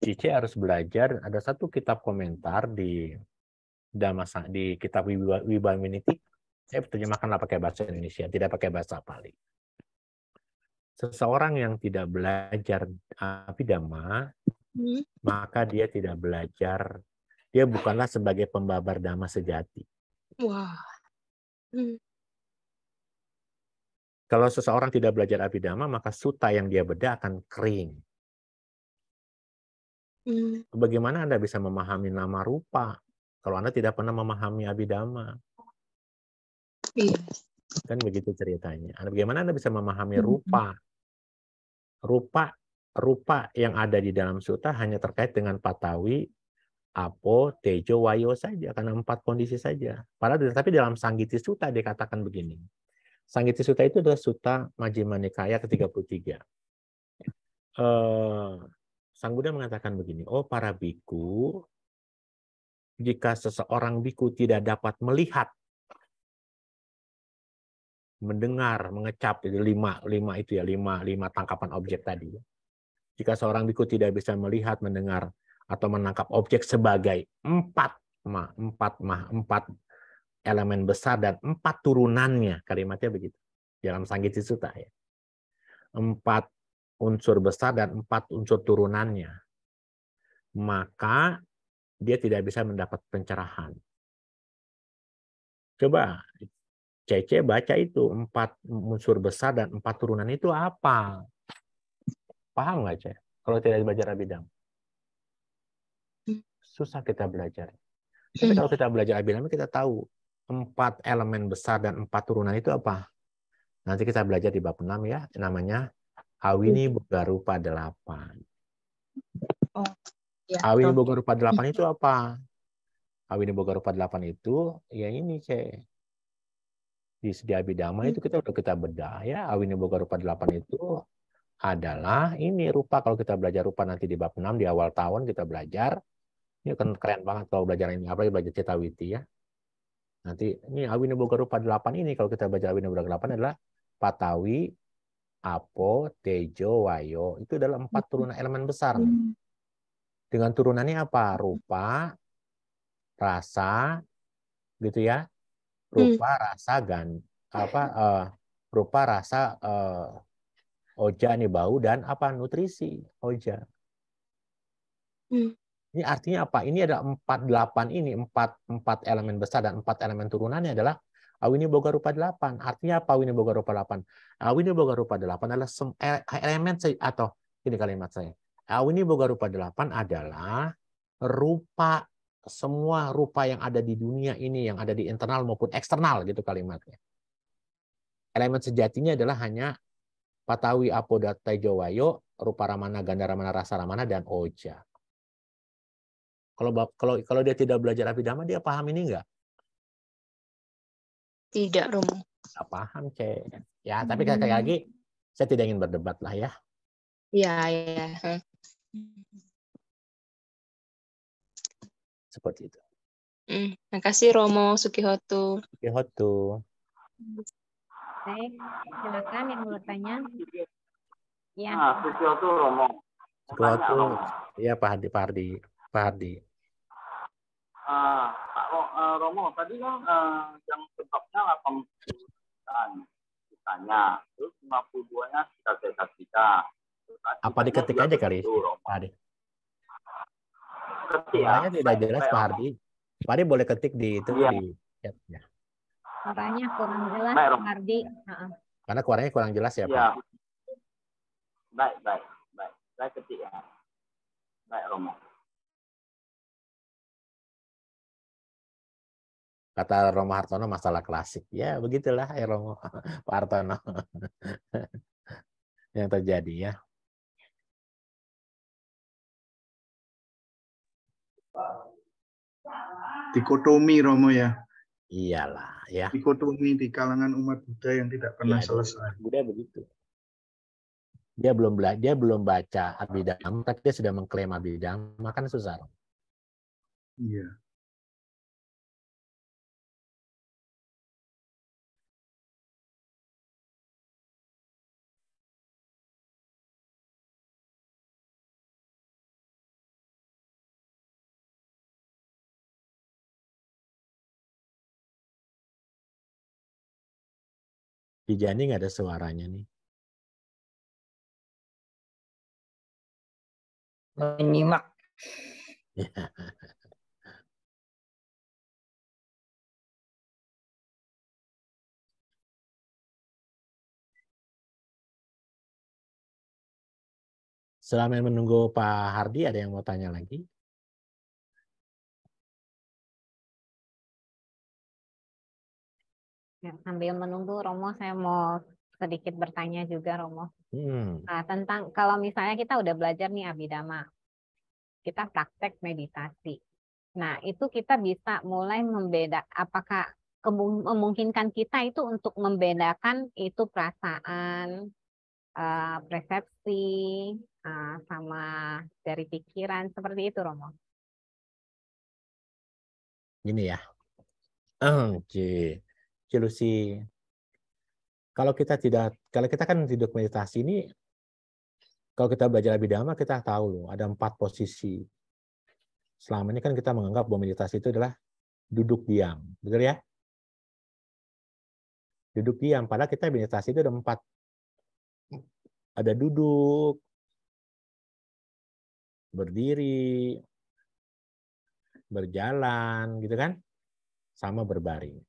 Cice harus belajar, ada satu kitab komentar di di kitab Wibaminiti. Saya terjemahkanlah pakai bahasa Indonesia, tidak pakai bahasa Pali. Seseorang yang tidak belajar abhidhamma, maka dia tidak belajar, dia bukanlah sebagai pembabar dhamma sejati. Wah. Kalau seseorang tidak belajar abhidhamma, maka sutta yang dia bedah akan kering. Bagaimana Anda bisa memahami nama rupa kalau Anda tidak pernah memahami abhidhamma? Iya. Kan begitu ceritanya. Bagaimana Anda bisa memahami rupa? Rupa yang ada di dalam sutta hanya terkait dengan patawi, apo, tejo, wayo saja, karena 4 kondisi saja. Padahal tapi dalam Sanggiti Sutta dikatakan begini. Sanggiti Sutta itu adalah Sutta Majjhima Nikaya ke-33. Sang Buddha mengatakan begini, oh para biku, jika seseorang biku tidak dapat melihat, mendengar, mengecap, itu 5 itu ya, 5 tangkapan objek tadi. Jika seorang biku tidak bisa melihat, mendengar, atau menangkap objek sebagai 4 elemen besar dan 4 turunannya, kalimatnya begitu dalam Sanggiti Sutta ya. 4 unsur besar dan 4 unsur turunannya, maka dia tidak bisa mendapat pencerahan. Coba Cece baca itu 4 unsur besar dan 4 turunan itu apa? Paham nggak, Ce? Kalau tidak belajar abhidhamma, susah kita belajar. Tapi kalau kita belajar abhidhamma, kita tahu 4 elemen besar dan 4 turunan itu apa. Nanti kita belajar di bab 6 ya, namanya Awini Boga Rupa 8. Oh, ya. Awini Boga Rupa 8 itu apa? Awini Boga Rupa 8 itu ya ini, Ce. Di abhidhamma itu kita bedah ya. Awini Boga Rupa 8 itu adalah ini rupa. Kalau kita belajar rupa nanti di bab 6 di awal tahun kita belajar. Ini kan keren banget kalau belajar ini, apalagi belajar Citawiti ya. Nanti ini Awini Boga Rupa 8 ini kalau kita belajar Awini Boga 8 adalah patawi, apo, tejo, wayo. Itu adalah 4 turunan elemen besar. Dengan turunannya apa? Rupa, rasa, gitu ya. Rupa, rasa, rupa, rasa, oja, nih bau, dan apa? Nutrisi, oja. Ini artinya apa? Ini ada 48 ini, 4 elemen besar dan 4 elemen turunannya adalah Awini Boga Rupa 8. Artinya apa Awini Boga Rupa 8? Awini Boga Rupa 8 adalah elemen atau ini kalimat saya. Awini Boga Rupa 8 adalah rupa, semua rupa yang ada di dunia ini, yang ada di internal maupun eksternal, gitu kalimatnya. Elemen sejatinya adalah hanya patawi, apo, tejo, wayo, rupa ramana, ganda ramana, rasa ramana, dan oja. Kalau dia tidak belajar abhidhamma, dia paham ini enggak? Tidak, Romo. Nggak paham, Ce. Ya, tapi sekali lagi, saya tidak ingin berdebat lah ya. Iya, ya. Seperti itu. Terima kasih Romo Sukihoto. Sukihoto. Baik, silakan yang mau bertanya. Ya. Sukihoto Romo. Sukihoto. Iya, Pak Hardi. Romo, tadi kan yang sebabnya 80-an ditanya, terus 52-nya kita. Apa diketik aja kali, Pak Hardi? Suaranya tidak jelas, Pak Hardi. Pak Hardi boleh ketik di itu di chat ya. Suaranya kurang jelas, Pak Hardi. Karena suaranya kurang jelas ya, Iya. Pak. Baik. Saya ketik ya. Baik, Romo. Kata Romo Hartono masalah klasik. Ya, begitulah ya Romo Pak Hartono. Yang terjadi ya. Dikotomi Romo ya. Iyalah ya. Dikotomi di kalangan umat Buddha yang tidak pernah selesai. Buddha begitu. Dia belum baca Abhidhamma, tapi dia sudah mengklaim Abhidhamma, kan susah. Iya. Di Jani nggak ada suaranya nih. Menyimak. Ya. Selama menunggu Pak Hardi, ada yang mau tanya lagi? Ya, sambil menunggu Romo, saya mau sedikit bertanya juga Romo. Nah, tentang kalau misalnya kita udah belajar nih Abhidhamma, kita praktek meditasi. Nah, itu kita bisa mulai apakah memungkinkan kita itu untuk membedakan itu perasaan, persepsi, sama dari pikiran, seperti itu Romo? Gini ya. Lucy. Kalau kita kan duduk meditasi ini, kalau kita belajar Abhidhamma, kita tahu loh, ada 4 posisi. Selama ini kan kita menganggap bahwa meditasi itu adalah duduk diam, betul ya? Duduk diam, padahal kita meditasi itu ada 4. Ada duduk, berdiri, berjalan, gitu kan? Sama berbaring.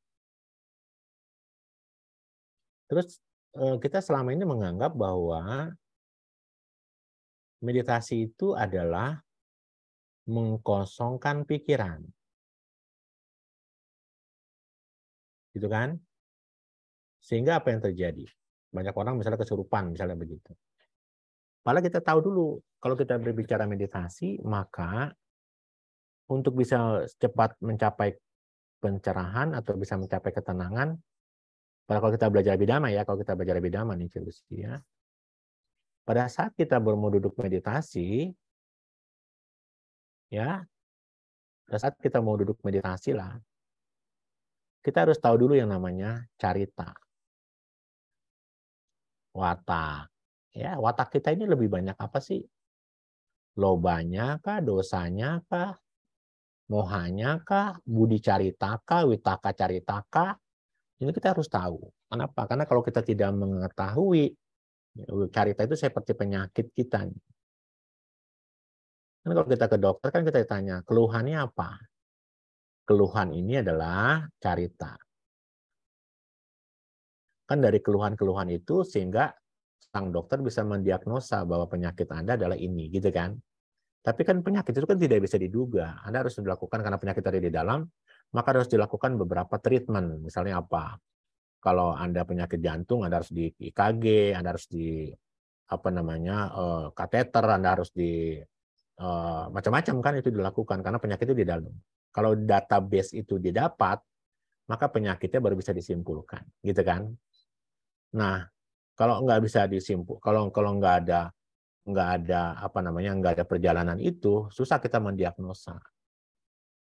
Terus kita selama ini menganggap bahwa meditasi itu adalah mengkosongkan pikiran. Gitu kan? Sehingga apa yang terjadi? Banyak orang misalnya kesurupan, misalnya begitu. Padahal kita tahu dulu, kalau kita berbicara meditasi, maka untuk bisa cepat mencapai pencerahan atau bisa mencapai ketenangan, kalau kita belajar Abhidhamma ya, kalau kita belajar Abhidhamma nih, ya. Pada saat kita mau duduk meditasi, ya, pada saat kita mau duduk meditasi lah, kita harus tahu dulu yang namanya carita, watak. Ya, watak kita ini lebih banyak apa sih? Lobanya kah, dosanya kah, mohanya kah, budi carita kah, witaka carita kah? Ini kita harus tahu. Kenapa? Karena kalau kita tidak mengetahui, carita itu seperti penyakit kita. Kan kalau kita ke dokter kan kita ditanya, keluhannya apa? Keluhan ini adalah carita. Kan dari keluhan-keluhan itu sehingga sang dokter bisa mendiagnosa bahwa penyakit Anda adalah ini, gitu kan? Tapi kan penyakit itu kan tidak bisa diduga. Anda harus dilakukan karena penyakit ada di dalam, maka harus dilakukan beberapa treatment. Misalnya apa? Kalau Anda penyakit jantung, Anda harus di EKG, Anda harus di kateter, Anda harus di macam-macam kan itu dilakukan karena penyakit itu di dalam. Kalau database itu didapat, maka penyakitnya baru bisa disimpulkan, gitu kan? Nah, kalau nggak bisa disimpul, kalau nggak ada nggak ada perjalanan itu, susah kita mendiagnosa.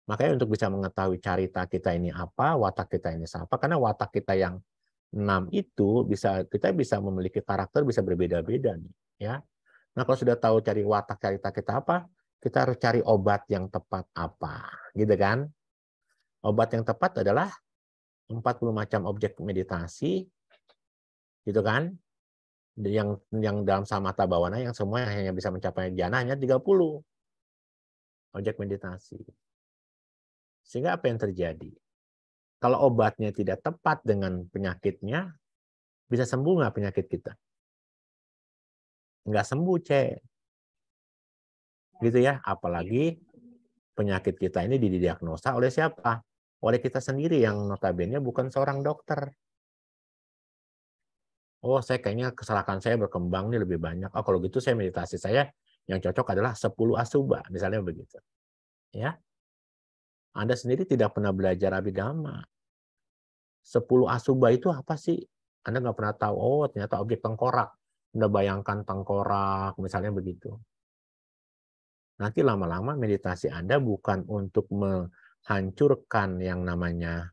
Makanya untuk bisa mengetahui carita kita ini apa, watak kita ini apa, karena watak kita yang 6 itu kita bisa memiliki karakter bisa berbeda-beda nih, ya. Nah, kalau sudah tahu cari watak carita kita apa, kita harus cari obat yang tepat apa, gitu kan? Obat yang tepat adalah 40 macam objek meditasi, gitu kan? Yang dalam samatha bhawana yang semua hanya bisa mencapai jhana hanya 30 objek meditasi. Sehingga apa yang terjadi? Kalau obatnya tidak tepat dengan penyakitnya, Bisa sembuh nggak penyakit kita? Nggak sembuh, Cek. Gitu ya. Apalagi penyakit kita ini didiagnosa oleh siapa? Oleh kita sendiri yang notabene bukan seorang dokter. Oh, saya kayaknya kesalahan saya berkembang nih lebih banyak. Oh, kalau gitu saya meditasi saya yang cocok adalah 10 asuba, misalnya begitu. Ya. Anda sendiri tidak pernah belajar Abhidhamma. 10 asuba itu apa sih? Anda nggak pernah tahu. Oh, ternyata objek tengkorak. Anda bayangkan tengkorak, misalnya begitu. Nanti lama-lama meditasi Anda bukan untuk menghancurkan yang namanya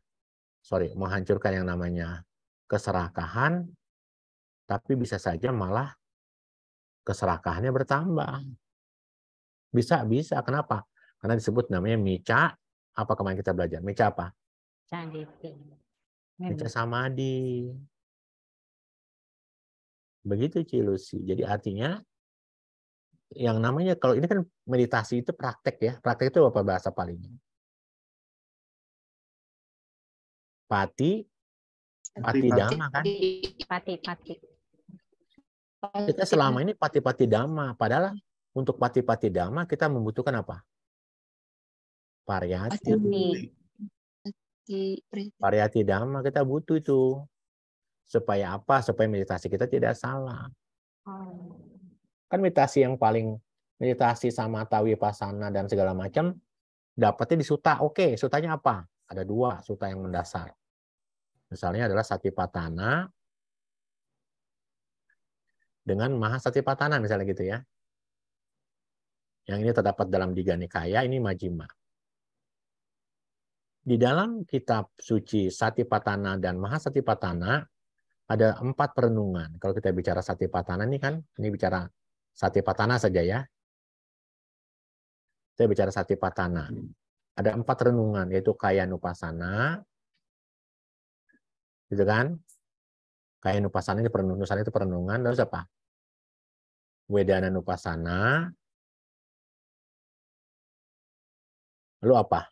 keserakahan, tapi bisa saja malah keserakahannya bertambah. Bisa. Kenapa? Karena disebut namanya mica. Apa kemarin kita belajar? Mica apa? Mica samadhi. Begitu Cilusi. Jadi artinya yang namanya, kalau ini kan meditasi itu praktek ya. Praktek itu apa bahasa palingnya? Pati dhamma kan? Pati. Kita selama ini pati dhamma. Padahal untuk pati dhamma kita membutuhkan apa? Pariyati. Pariyati dhamma kita butuh itu. Supaya apa? Supaya meditasi kita tidak salah. Kan meditasi samatha, vipassana dan segala macam dapatnya di sutta. Oke, suttanya apa? Ada 2 sutta yang mendasar. Misalnya adalah Satipatthana dengan Mahasatipatthana misalnya gitu ya. Yang ini terdapat dalam Digha Nikaya, ini Majjhima. Di dalam kitab suci Satipatthana dan Mahasatipatthana ada 4 perenungan. Kalau kita bicara Satipatthana ini kan, ini bicara Satipatthana saja ya. Saya bicara Satipatthana. Ada 4 renungan, yaitu Kayanupassana, gitu kan? Kayanupassana itu perenungan, terus apa? Wedananupassana, lalu apa?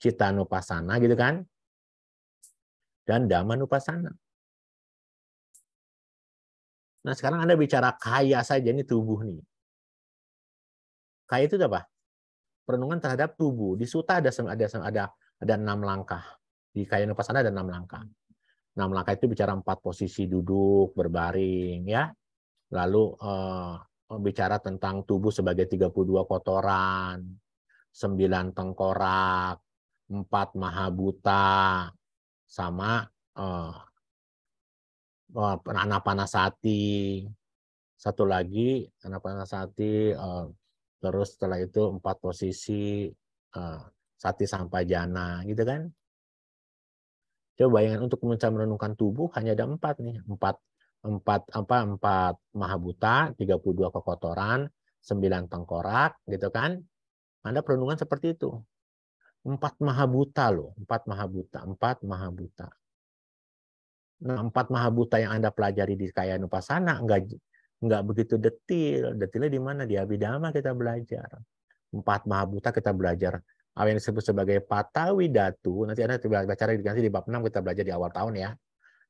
Cittanupassana, gitu kan? Dan Dhammanupassana. Nah, sekarang Anda bicara kaya saja, ini tubuh nih. Kaya itu apa? Perenungan terhadap tubuh. Di sutta ada 6 langkah. Di Kayanupassana ada 6 langkah. 6 langkah itu bicara 4 posisi duduk, berbaring, ya. Lalu bicara tentang tubuh sebagai 32 kotoran, 9 tengkorak, 4 mahabhuta, sama anapanasati. Satu lagi anapanasati, terus setelah itu 4 posisi sati sampajana, gitu kan? Coba bayangkan untuk merenungkan tubuh hanya ada 4 nih, 4 mahabhuta, 32 kekotoran, 9 tengkorak, gitu kan? Anda perenungan seperti itu. 4 mahabhuta loh, 4 mahabhuta. Nah, 4 mahabhuta yang Anda pelajari di Kayanupassana enggak begitu detil. Detilnya di mana? Di Abhidhamma kita belajar. 4 mahabhuta kita belajar. Apa yang disebut sebagai Patawidatu, nanti Anda baca di bab 6 kita belajar di awal tahun ya.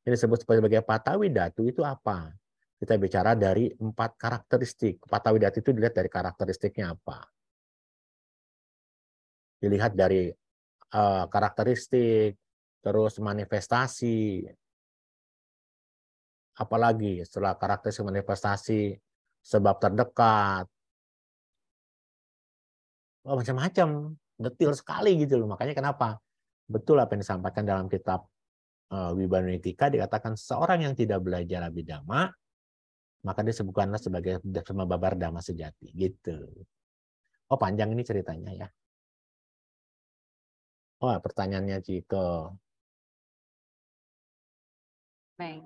Yang disebut sebagai Patawidatu itu apa? Kita bicara dari 4 karakteristik. Patawidatu itu dilihat dari karakteristiknya apa. Dilihat dari karakteristik, terus manifestasi. Apalagi setelah karakteristik manifestasi, sebab terdekat. Oh, macam-macam. Detil sekali gitu loh. Makanya kenapa? Betul apa yang disampaikan dalam kitab Vibhanutika, dikatakan seorang yang tidak belajar Abhidhamma, maka disebutkanlah sebagai babar dhamma sejati. Gitu. Oh, panjang ini ceritanya ya. Oh, pertanyaannya Ciko. Baik.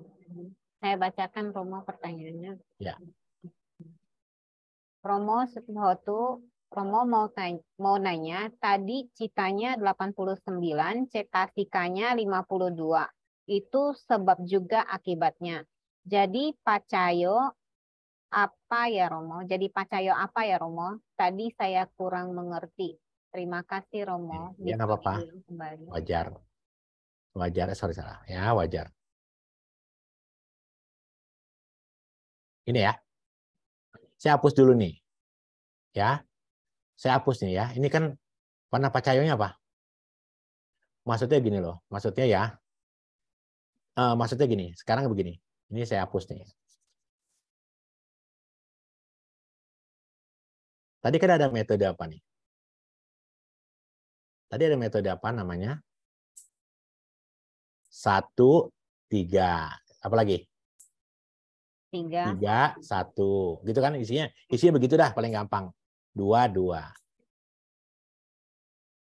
Saya bacakan Romo pertanyaannya. Ya. Romo mau nanya, tadi citanya 89, cetasikanya 52. Itu sebab juga akibatnya. Jadi pacayo apa ya Romo? Tadi saya kurang mengerti. Terima kasih Romo. Ya, nggak apa-apa. Kembali. Wajar. Wajar, sorry salah. Ya, wajar. Ini ya. Saya hapus dulu nih. Ya. Saya hapus nih ya. Ini kan warna pacayonya apa? Maksudnya gini loh. Maksudnya ya. Maksudnya gini. Sekarang begini. Ini saya hapus nih. Tadi kan ada metode apa nih? Tadi ada metode apa namanya? 1, 3. Apa lagi? 3. 3, 1. Gitu kan isinya. Isinya begitu dah paling gampang. 2, 2.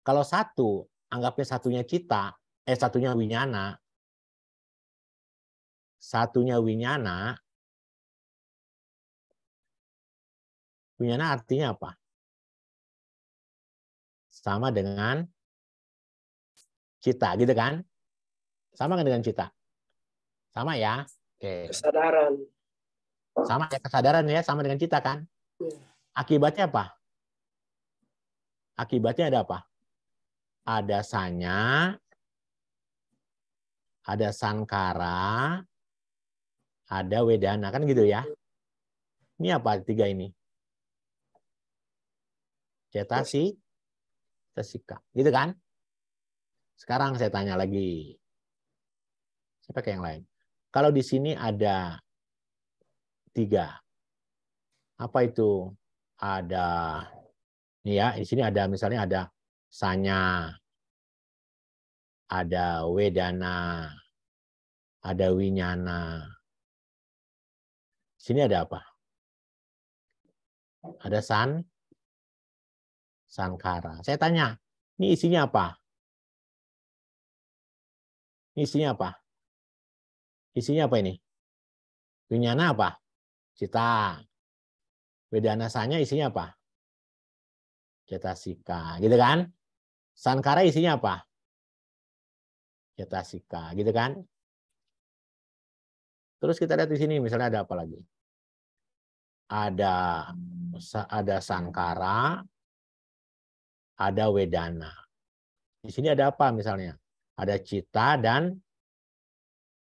Kalau 1, anggapnya satunya cita, satunya winyana. Satunya winyana. Winyana artinya apa? Sama dengan cita, gitu kan? Sama kan dengan cita? Sama ya? Oke. Kesadaran. Sama ya, kesadaran ya, sama dengan cita kan? Akibatnya apa? Akibatnya ada apa? Ada sanya, ada sankara, ada wedana, kan gitu ya? Ini apa 3 ini? Cetasika, gitu kan? Sekarang saya tanya lagi. Saya pakai yang lain. Kalau di sini ada 3. Apa itu? Ada, nih ya, di sini ada misalnya ada sanya, ada wedana, ada winyana. Di sini ada apa? Ada sankara. Saya tanya, ini isinya apa? Ini isinya apa? Isinya apa ini? Winyana apa? Cita. Wedana sanya isinya apa? Cetasika, gitu kan? Sankara isinya apa? Cetasika, gitu kan? Terus kita lihat di sini misalnya ada apa lagi? Ada sankara, ada wedana. Di sini ada apa misalnya? Ada cita dan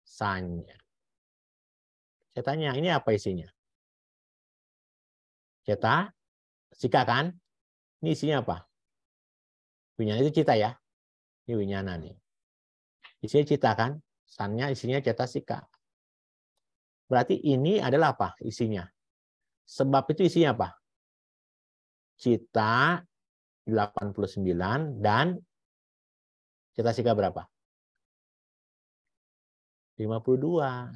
sanya. Saya tanya, ini apa isinya? Cetasika kan? Ini isinya apa? Winyana itu cita ya? Ini winyana nih. Isinya cita kan? Sannya isinya cetasika. Berarti ini adalah apa isinya? Sebab itu isinya apa? Cita 89 dan cetasika berapa? 52.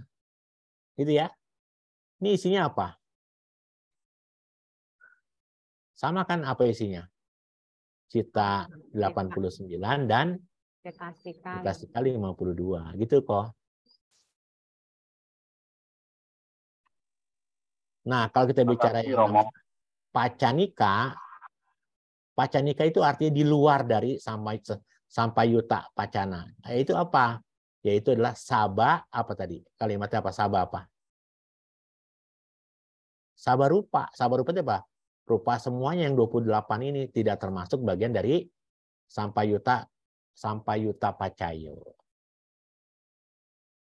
Gitu ya. Ini isinya apa? Sama kan apa isinya? Cita 89 dan Cetasika. cetasika 52. Gitu kok. Nah, kalau kita bicara yang namanya pacanika itu artinya di luar dari sampai yuta pacana. Itu apa? Yaitu adalah saba apa tadi? Kalimatnya apa? Saba apa? Saba rupa. Saba rupa itu apa? Rupa semuanya yang 28 ini tidak termasuk bagian dari sampai yuta pacayo.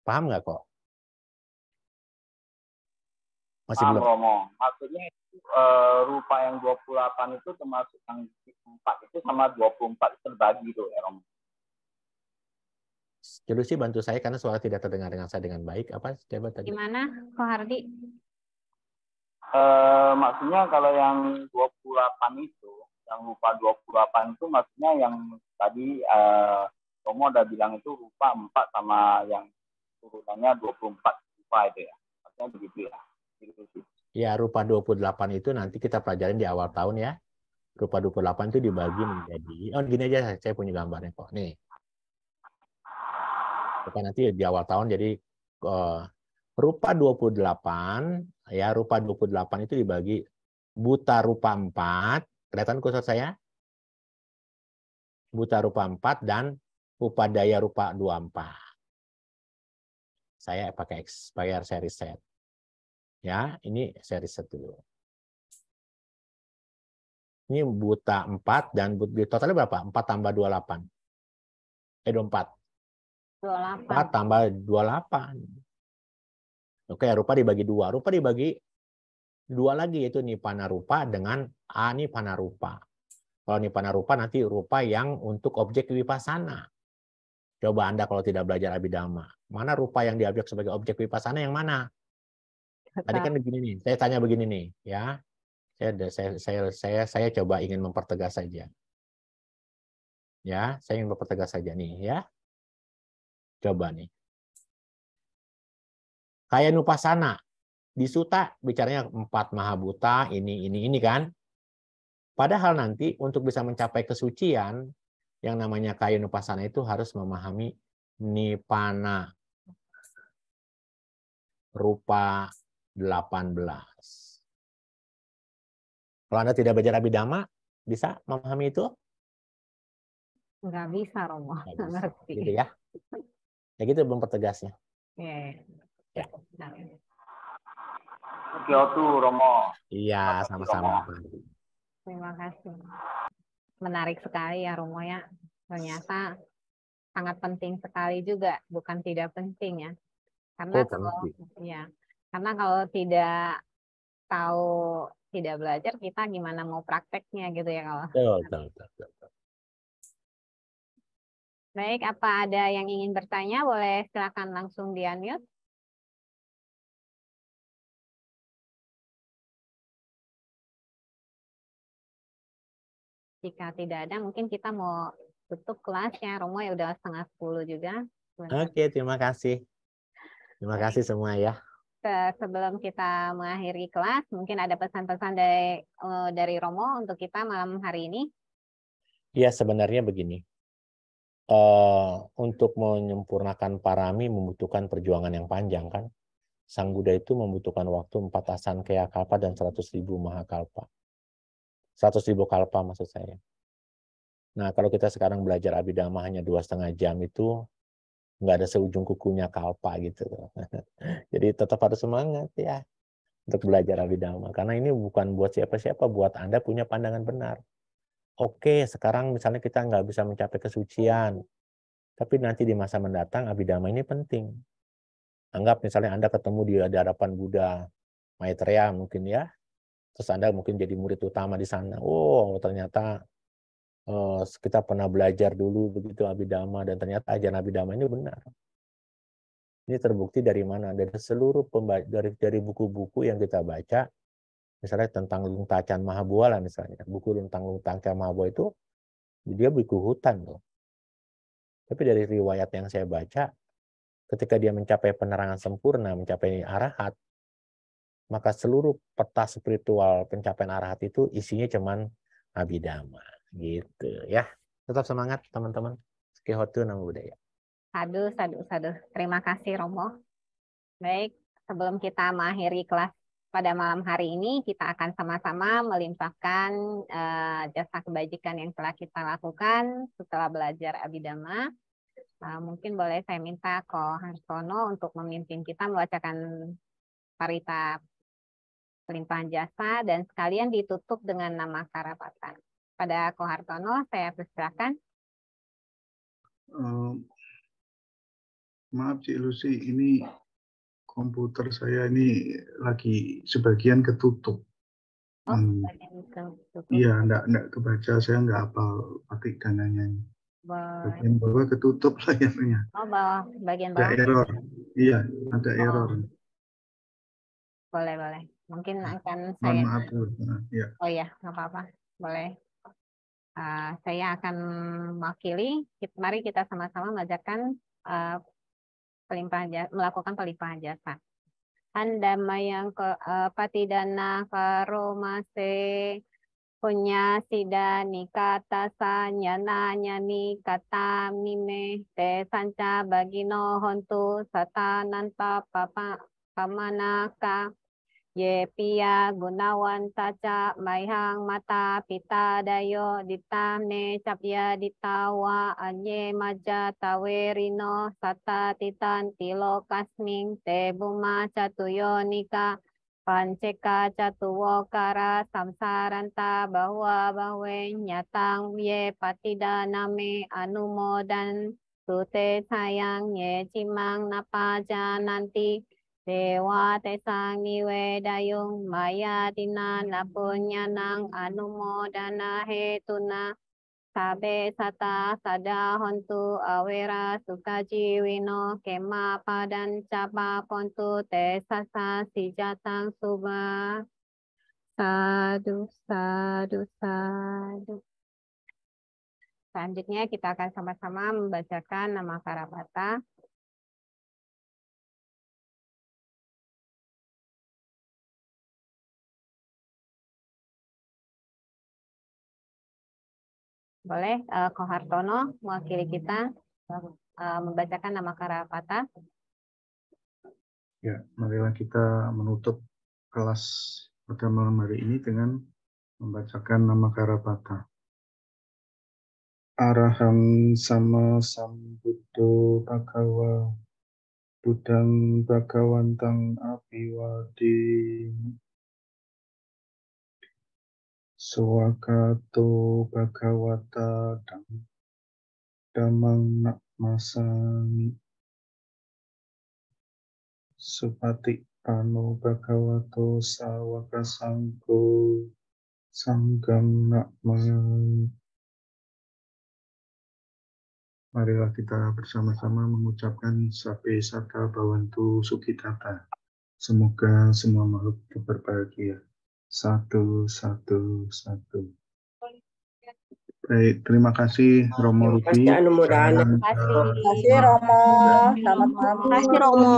Paham nggak kok? Masih Paham, belum? Romo. Maksudnya rupa yang 28 itu termasuk yang 4 itu sama 24 terbagi itu ya, Romo. Jadi sih bantu saya karena suara tidak terdengar dengan saya dengan baik. Apa coba tadi? Gimana, Ko Hardi? Maksudnya kalau yang 28 itu, yang rupa 28 itu maksudnya yang tadi Romo udah bilang itu rupa 4 sama yang turunannya 24 rupa itu ya. Maksudnya begitu ya. Gitu sih. Ya, rupa 28 itu nanti kita pelajarin di awal tahun ya. Rupa 28 itu dibagi menjadi, gini aja saya punya gambarnya kok. Nih. Kita nanti di awal tahun jadi rupa 28, ya rupa 28 itu dibagi buta rupa 4, kelihatan kursor saya? Buta rupa 4 dan upadaya rupa 24. Saya pakai saya reset. Ya, ini saya reset dulu. Ini buta 4 dan totalnya berapa? 4 tambah 28. 24. 4 tambah 28. Oke, rupa dibagi 2. Rupa dibagi dua lagi, yaitu nipana rupa dengan anipana rupa. Kalau nipana rupa nanti rupa yang untuk objek vipassana. Coba Anda kalau tidak belajar Abhidhamma, mana rupa yang diobjek sebagai objek vipassana yang mana? Tadi kan begini nih, saya tanya begini nih, ya. Saya coba ingin mempertegas saja. Ya, saya ingin mempertegas saja nih, ya. Coba nih. Kayak Nupasana, di Sutta bicaranya 4 Mahabhuta, ini kan. Padahal nanti untuk bisa mencapai kesucian, yang namanya kaya Nupasana itu harus memahami Nipana rupa 18. Kalau Anda tidak belajar Abhidhamma, bisa memahami itu? Nggak bisa, Romo. Nggak Nggak bisa. ngerti. Gitu ya. Ya gitu belum pertegasnya. Ya. Kyoto Romo. Iya, sama-sama. Terima kasih. Menarik sekali ya, Romo ya. Ternyata sangat penting sekali juga, bukan tidak penting ya. Karena kalau tidak tahu, tidak belajar, kita gimana mau prakteknya gitu ya kalau. Betul. Baik, apa ada yang ingin bertanya? Boleh silakan langsung di-unmute. Jika tidak ada, mungkin kita mau tutup kelasnya. Romo ya udah 9:30 juga. Oke, terima kasih. Terima kasih semua ya. Sebelum kita mengakhiri kelas, mungkin ada pesan-pesan dari Romo untuk kita malam hari ini. Ya, sebenarnya begini. Untuk menyempurnakan parami membutuhkan perjuangan yang panjang kan. Sang Buddha itu membutuhkan waktu 4 asankaya kalpa dan 100.000 mahakalpa. 100.000 kalpa maksud saya. Nah, kalau kita sekarang belajar Abhidhamma hanya 2,5 jam itu nggak ada seujung kukunya kalpa gitu. Jadi tetap harus semangat ya untuk belajar Abhidhamma. Karena ini bukan buat siapa-siapa, buat Anda punya pandangan benar. Oke, sekarang misalnya kita nggak bisa mencapai kesucian, tapi nanti di masa mendatang Abhidhamma ini penting. Anggap misalnya Anda ketemu di hadapan Buddha Maitreya mungkin ya, terus Anda mungkin jadi murid utama di sana. Oh, ternyata kita pernah belajar dulu begitu Abhidhamma dan ternyata ajaran Abhidhamma ini benar. Ini terbukti dari mana? Dari seluruh dari buku-buku yang kita baca, misalnya tentang Lungtacan Mahabua lah misalnya. Buku tentang Lungtacan Mahabua itu dia buku hutan loh. Tapi dari riwayat yang saya baca, ketika dia mencapai penerangan sempurna, mencapai arahat, maka seluruh peta spiritual pencapaian arahat itu isinya cuman Abhidhamma. Gitu ya. Tetap semangat teman-teman. Sekihotu Namo Buddhaya. Sadu. Terima kasih Romo. Baik, sebelum kita mengakhiri kelas pada malam hari ini, kita akan sama-sama melimpahkan jasa kebajikan yang telah kita lakukan setelah belajar Abhidhamma. Mungkin boleh saya minta Ko Hartono untuk memimpin kita membacakan parita pelimpahan jasa dan sekalian ditutup dengan nama karapatan. Pada Ko Hartono, saya persilakan. Maaf Cik Lucy, ini komputer saya ini lagi sebagian ketutup. Iya, enggak kebaca, saya enggak hafal patik dananya. Bagian bawah ketutup layarnya. Oh, bagian bawah. Ada error. Iya, ada error. Boleh. Mungkin akan Mohon saya. maaf dulu. Ya. Oh iya, nggak apa-apa. Boleh. Saya akan mewakili. Mari kita sama-sama mengajarkan melakukan pelimpahan jasa. Andamayang patidana karomase punya sida nikata sanyana nyani kata mime te sanca bagino hontu satananta pamanaka ye pia gunawan taca maihang mata pita dayo ditane capya ditawa anye maja tawerino sata titan tilo kasming te buma catuyo nika panceka catuwo kara samsaranta bahwe nyatang ye patida name anumodan tute sayang ye cimang napa jananti Dewa tesang niwe dayung maya tina napunyanang anumodana hetuna sabe sata sada hontu awera sukajiwino kema padan capa pontu te sasa sijatang suba. Sadu, sadu, sadu. Selanjutnya kita akan sama-sama membacakan nama Karapata. Boleh Ko Hartono mewakili kita membacakan nama Karapata. Ya, marilah kita menutup kelas pada malam hari ini dengan membacakan nama Karapata. Arahang sama sambuddho bhagawa Budang Bhagawantang Apiwadi Swakato Bhagawata Dhammang Nakmasami Supati Pano Bhagavato Sawaka Sangko Sanggam Nakmani. Marilah kita bersama-sama mengucapkan Sabe Sata Bhavantu Sukhitata. Semoga semua makhluk berbahagia. Satu, satu, satu. Baik, terima kasih Romo Rupi. Terima kasih Romo. Terima kasih Romo. Selamat malam. Terima kasih Romo.